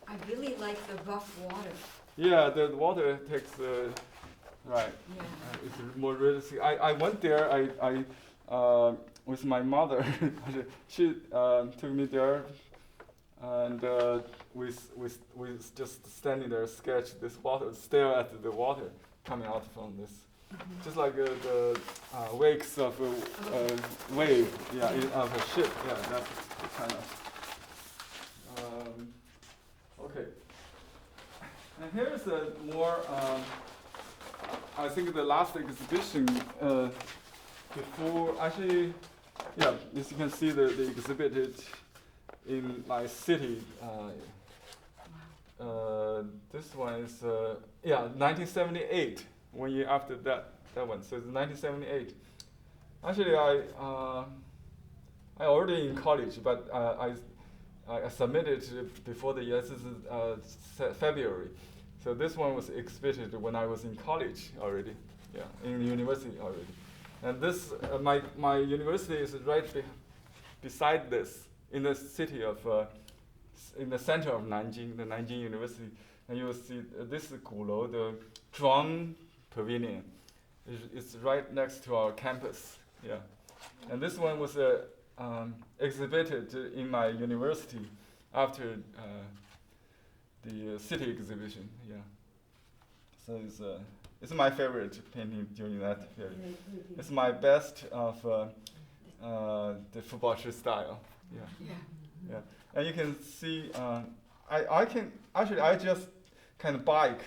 I really like the rough water. Yeah, the water takes right. Yeah. It's more realistic. I went there. I with my mother. She took me there. And we just standing there, sketch this water, stare at the water coming out from this, just like the wakes of a wave, of a ship. Yeah, that's kind of. Okay. And here's a more. I think the last exhibition before actually, yeah, as you can see, the exhibited in my city. This one is 1978. 1 year after that one. So it's 1978. Actually, I already in college, but I submitted before the year. This is February. So this one was exhibited when I was in college already. Yeah, in university already. And this my university is right beside this. In the city of, in the center of Nanjing, the Nanjing University, and you will see this is Gulou, the Zhuang Pavilion. It's right next to our campus. Yeah, and this one was exhibited in my university after the city exhibition. Yeah, so it's my favorite painting during that period. It's my best of the Fu Baoshi style. Yeah, and you can see. I just can bike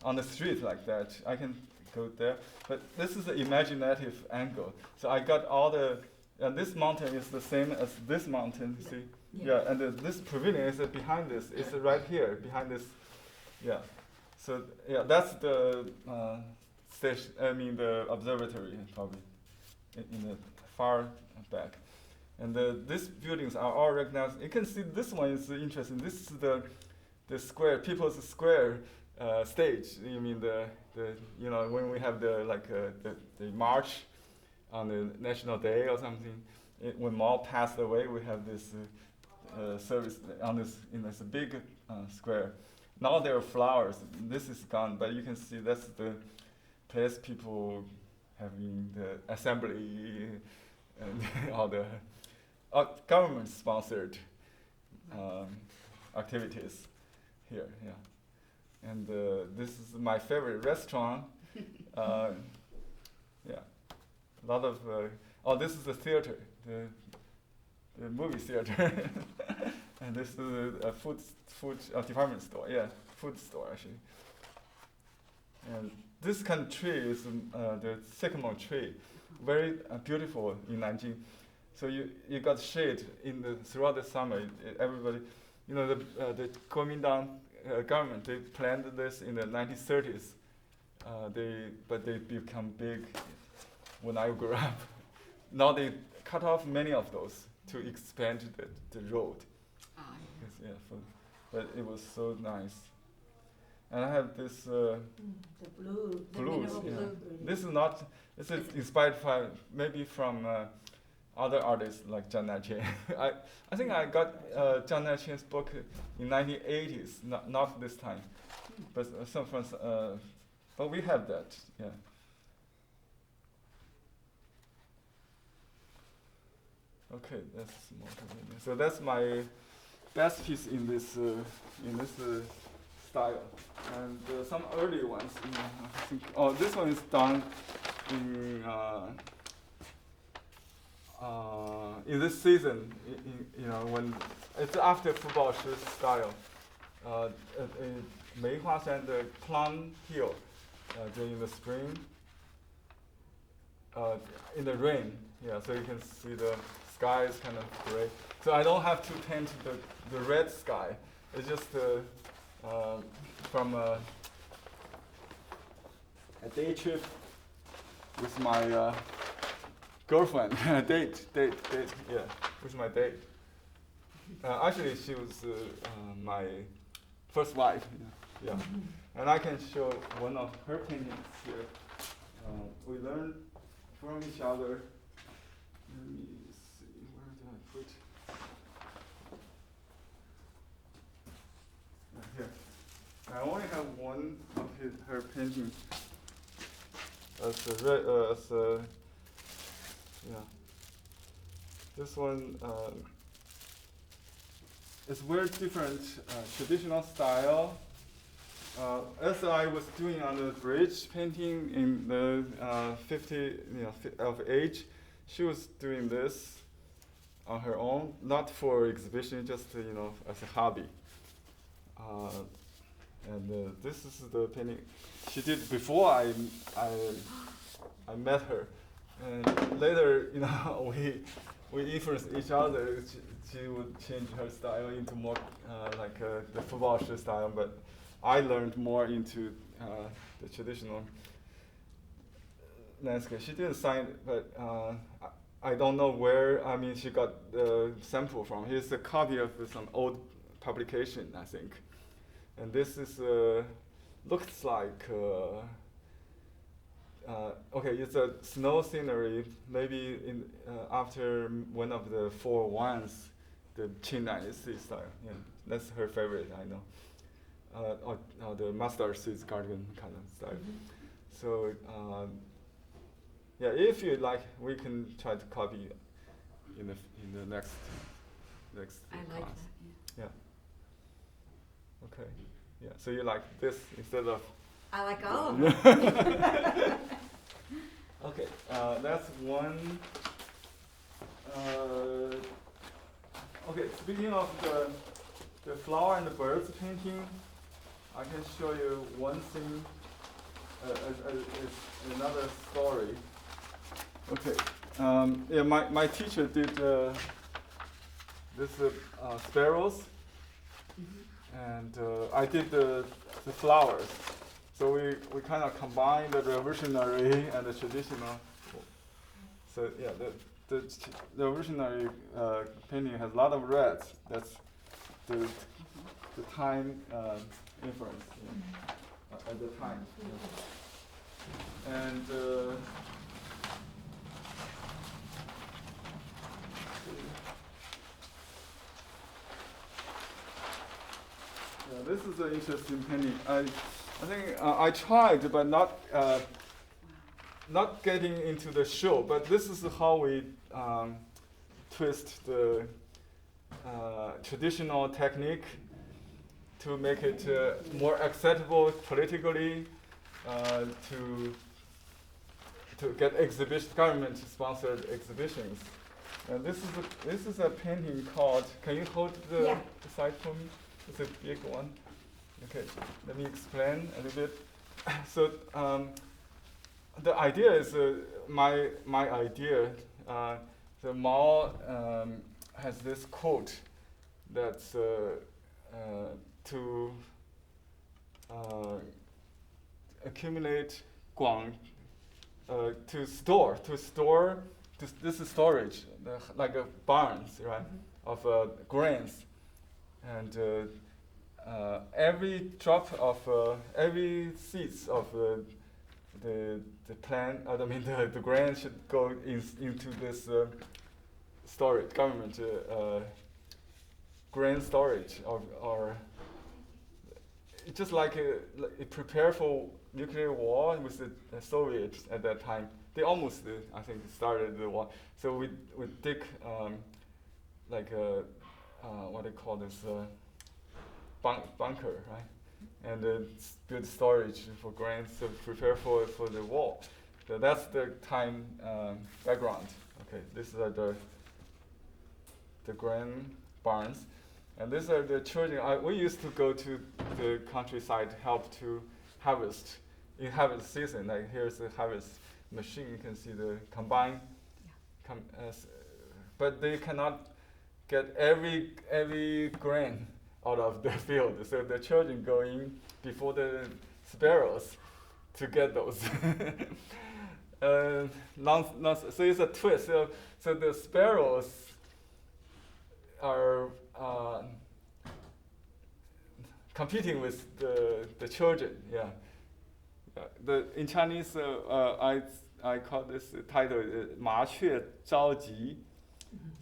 on the street like that. I can go there, but this is the imaginative angle. So I got all the. And this mountain is the same as this mountain. You see, yeah, and this pavilion is behind this. It's right here behind this. Yeah, so yeah, that's the station. I mean the observatory probably in the far back. And these buildings are all recognized. You can see this one is interesting. This is the square, People's Square stage. You mean the when we have the march on the National Day or something. When Mao passed away, we have this service on this in this big square. Now there are flowers. This is gone, but you can see that's the place people having the assembly and all the government-sponsored activities here. Yeah, and this is my favorite restaurant. Yeah, a lot of. This is the theater, the movie theater, and this is a food department store. Yeah, food store actually. And this kind of tree is the sycamore tree, very beautiful in Nanjing. So you got shade throughout the summer. Everybody, the Kuomintang government, they planned this in the 1930s. But they become big when I grew up. Now they cut off many of those to expand the road. Yes, but it was so nice. And I have this The blue. The blues. mineral Yeah. blue. This is not. This is inspired maybe from other artists like Zhang Naiqian. I think I got Zhang Naiqian's book in 1980s. Not this time, but some from. But we have that. Yeah. Okay, that's more convenient. So that's my best piece in this style, and some early ones. I think. Oh, this one is done in this season. When it's after football shoe style. In Meihuashan, the Plum Hill, during the spring. In the rain, yeah. So you can see the sky is kind of gray. So I don't have to paint the red sky. It's just from a day trip with my girlfriend. date, yeah, with my date. Actually, she was my first wife. Yeah. And I can show one of her paintings here. We learned from each other. Let me see, where did I put? Here. I only have one of her painting. This one is very different traditional style. As I was doing on the bridge painting in the 50 of age, she was doing this on her own, not for exhibition, just as a hobby. And this is the painting she did before I met her, and later we influenced each other. She would change her style into more like the football shoe style, but I learned more into the traditional landscape. She didn't sign it, but I don't know where. I mean, she got the sample from. Here's a copy of some old publication, I think. And this is looks like okay. It's a snow scenery. Maybe in after one of the 4-1s, the Qing Dynasty style. Yeah, that's her favorite. I know. Or the Master Seeds Garden kind of style. Mm-hmm. So yeah, if you like, we can try to copy in the next I like class. that. Yeah. Okay. Yeah. So you like this instead of. I like all of them. Okay. That's one. Okay. Speaking of the flower and the birds painting, I can show you one thing. It's another story. Okay. Yeah, my teacher did this sparrows, and I did the flowers. So we kind of combined the revolutionary and the traditional. So yeah, the original painting has a lot of reds. That's the time influence at the time. And this is an interesting painting. I think I tried, but not getting into the show. But this is how we twist the traditional technique to make it more acceptable politically, to get government-sponsored exhibitions. And this is a painting called. Can you hold the side for me? It's a big one. Okay, let me explain a little bit. So the idea is my idea. The Mao has this quote that's to accumulate guang, to store. This is storage, like a barns, right, of grains. And every drop of every seeds of the plant, the grain should go into this storage, government grain storage, or just like it prepare for nuclear war with the Soviets at that time. They almost, I think, started the war. So we dig like a what they call this bunker, right? And build storage for grains to prepare for the war. So that's the time background. Okay, these are the grain barns, and these are the children. We used to go to the countryside, help to harvest in harvest season. Like here's the harvest machine. You can see the combine, but they cannot get every grain out of the field. So the children go in before the sparrows to get those. So it's a twist. So the sparrows are competing with the children. Yeah. In Chinese, I call this title 麻雀着急.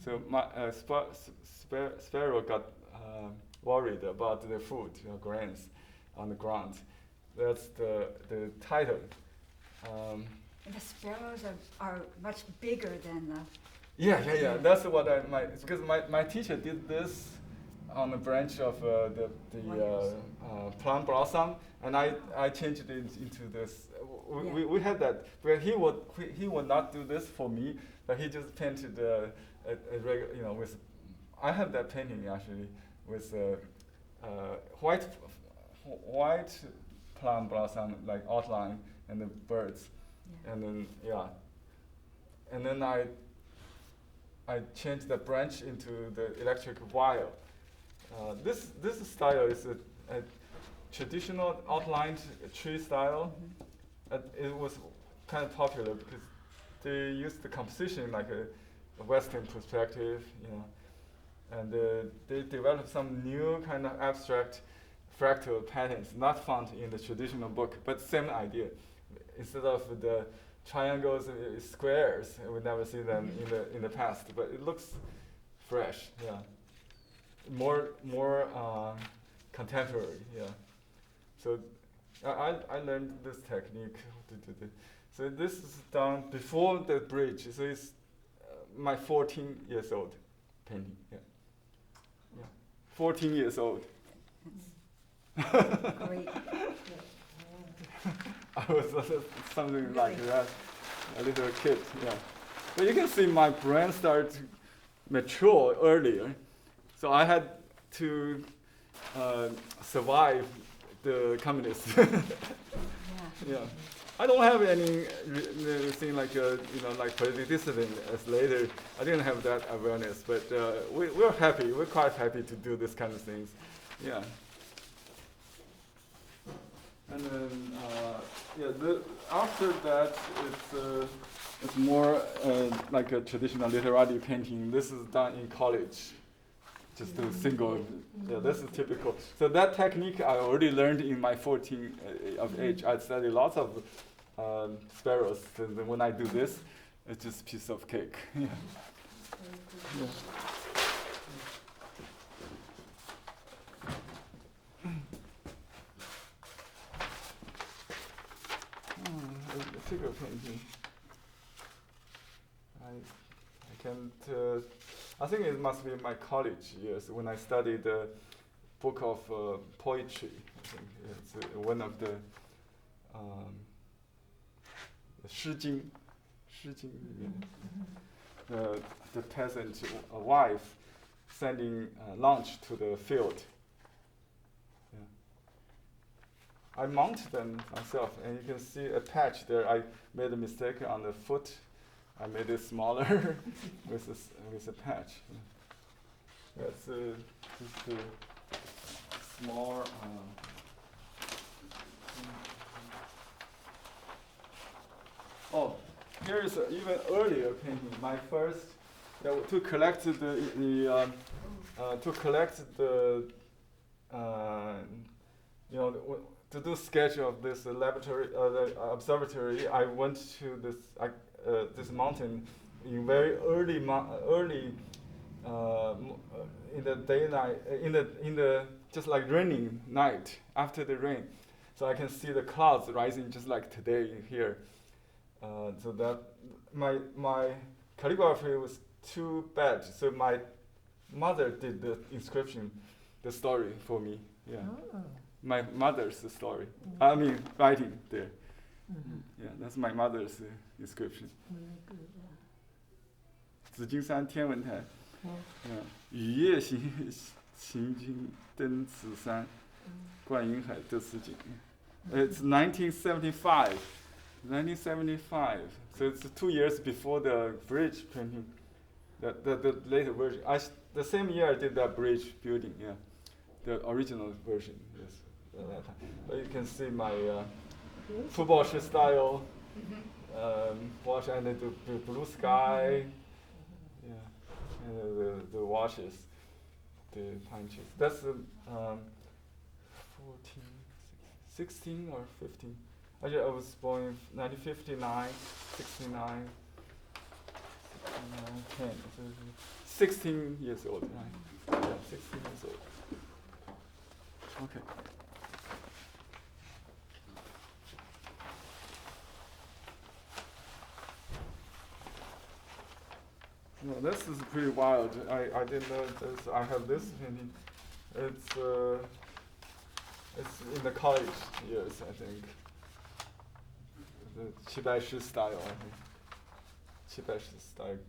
So sparrow got worried about the food, grains on the ground. That's the title. And the sparrows are much bigger than the. Yeah. That's what because my teacher did this on the branch of the plum blossom, and I changed it into this. We had that, but he would not do this for me, but he just painted a regular, with. I have that painting actually with white plum blossom like outline and the birds, and then and then I changed the branch into the electric wire. This style is a traditional outlined tree style. It was kind of popular because they used the composition like a Western perspective, and they developed some new kind of abstract fractal patterns not found in the traditional book, but same idea. Instead of the triangles, squares, we never see them in the past, but it looks fresh, more contemporary, So I learned this technique. So this is done before the bridge. So it's my 14 years old painting. 14 years old. Great. I was something like that, a little kid. But you can see my brain started to mature earlier. So I had to survive the communists. I don't have anything like like political discipline as later. I didn't have that awareness, but we're happy. We're quite happy to do this kind of things. And then After that, it's more like a traditional literati painting. This is done in college, just a single. Yeah, this is typical. So that technique I already learned in my 14 of age. I studied lots of sparrows, and then when I do this, it's just a piece of cake. Yeah. Yeah. A figure painting. I can't. I think it must be my college years when I studied the book of poetry. I think it's one of the 诗经. The peasant wife sending lunch to the field. I mounted them myself, and you can see a patch there. I made a mistake on the foot. I made it smaller with a patch. That's just a small. Oh, here is an even earlier painting. My first, to collect to do sketch of this laboratory, the observatory. I went to this mountain in very early in the day night, in the just like raining night after the rain, so I can see the clouds rising just like today here. So that my calligraphy was too bad, so my mother did the inscription, the story for me. Yeah, my mother's story. I mean writing there. Yeah, that's my mother's inscription. 紫金山天文台，雨夜行经登此山，观云海得此景。It's 1975. 1975. So it's 2 years before the bridge painting, the later version. The same year I did that bridge building. Yeah, the original version. Yes. But you can see my football style. Watch and the blue sky. Yeah, and the washes, the punches. That's 14, 16 or 15. Actually, I was born in 1959, 69, 10, 16 years old, right? Yeah, 16 years old. Okay. No, this is pretty wild. I didn't know this. I have this painting. It's in the college years, I think. The 700 style, I think. 700 style.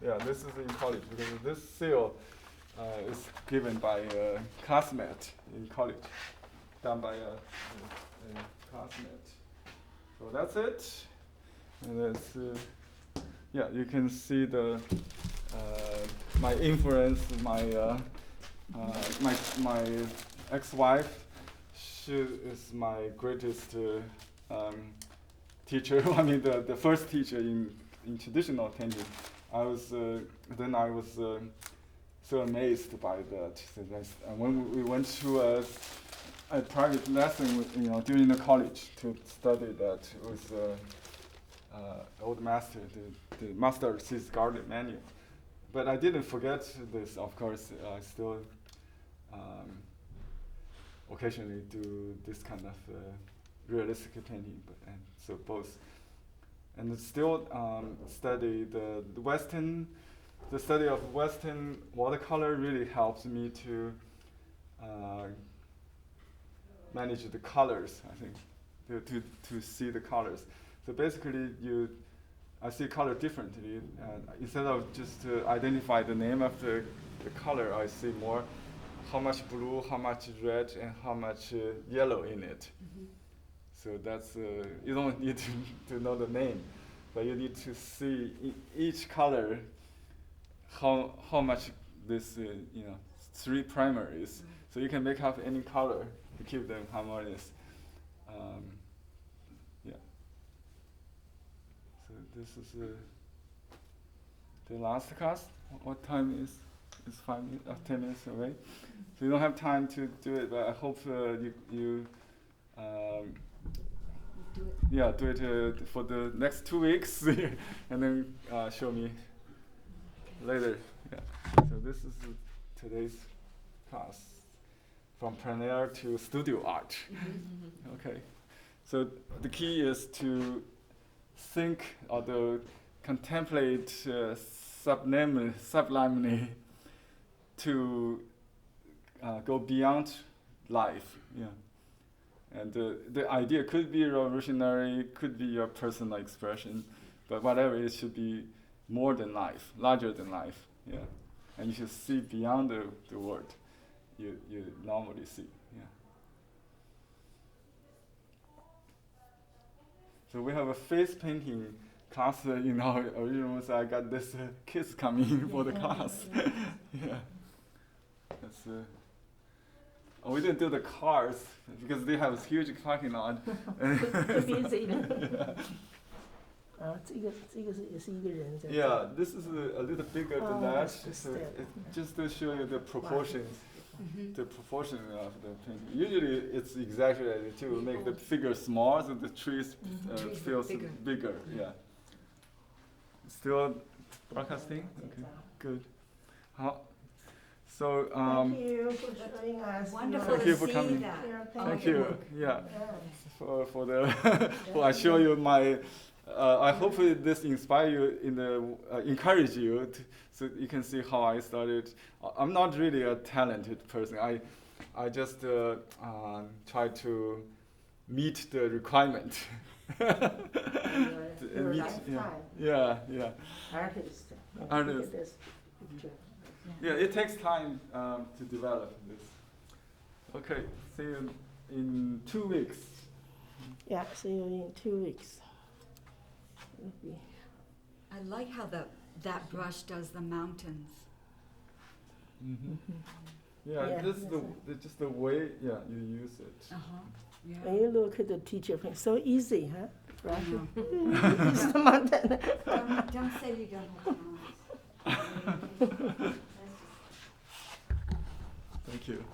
Yeah, this is in college because this seal is given by a classmate in college, done by a classmate. So that's it. And that's, you can see the my influence, my ex-wife. She is my greatest teacher. I mean, the first teacher in traditional painting. I was so amazed by that. And when we went to a private lesson, during the college to study that with old master, the Master of Seas Garden manual. But I didn't forget this. Of course, I still occasionally do this kind of realistic painting, and so both. And still study the study of Western watercolor really helps me to manage the colors, I think, to see the colors. So basically, I see color differently. Instead of just identify the name of the color, I see more how much blue, how much red, and how much yellow in it. So that's you don't need to know the name, but you need to see each color how much this 3 primaries, so you can make up any color to keep them harmonious. Yeah. So this is the last class. What time is? It's 5 minutes, 10 minutes away. So you don't have time to do it, but I hope you Do it. yeah, do it for the next 2 weeks, and then show me later. Yeah. So this is today's class, from plein air to studio art. Okay. So the key is to think or to contemplate sublimely to go beyond life. Yeah. And the idea could be revolutionary, could be your personal expression, but whatever, it should be more than life, larger than life. Yeah. And you should see beyond the world you normally see. Yeah. So we have a face painting class in our original room, so I got this kids coming for the class. Yeah. That's, we didn't do the cars because they have a huge parking lot. 这边是一个 Yeah. 这个也是一个人在。 Yeah, this is a little bigger than that. That's the So step. just to show you the proportions, the proportion of the painting. Usually it's exaggerated to make the figure small, so the trees Trees feels look bigger. Yeah. Still broadcasting? Okay, good. So Thank you for showing us. Wonderful Thank to you for see coming. that. Yeah, thank you. you. Yeah. Yeah. For the for I show you my I hope this inspire you in the encourage you so you can see how I started. I'm not really a talented person. I just try to meet the requirement. Your Meet, lifetime yeah. artist. Artist. Look at this picture. Yeah, it takes time to develop this. Okay, see you in 2 weeks. Yeah, see you in 2 weeks. Okay. I like how that brush does the mountains. Yeah, Yeah, this is that's just the way you use it. Yeah. When you look at the teacher, so easy, huh? I Right? know. It's the mountain. Don't say you don't have eyes. Thank you.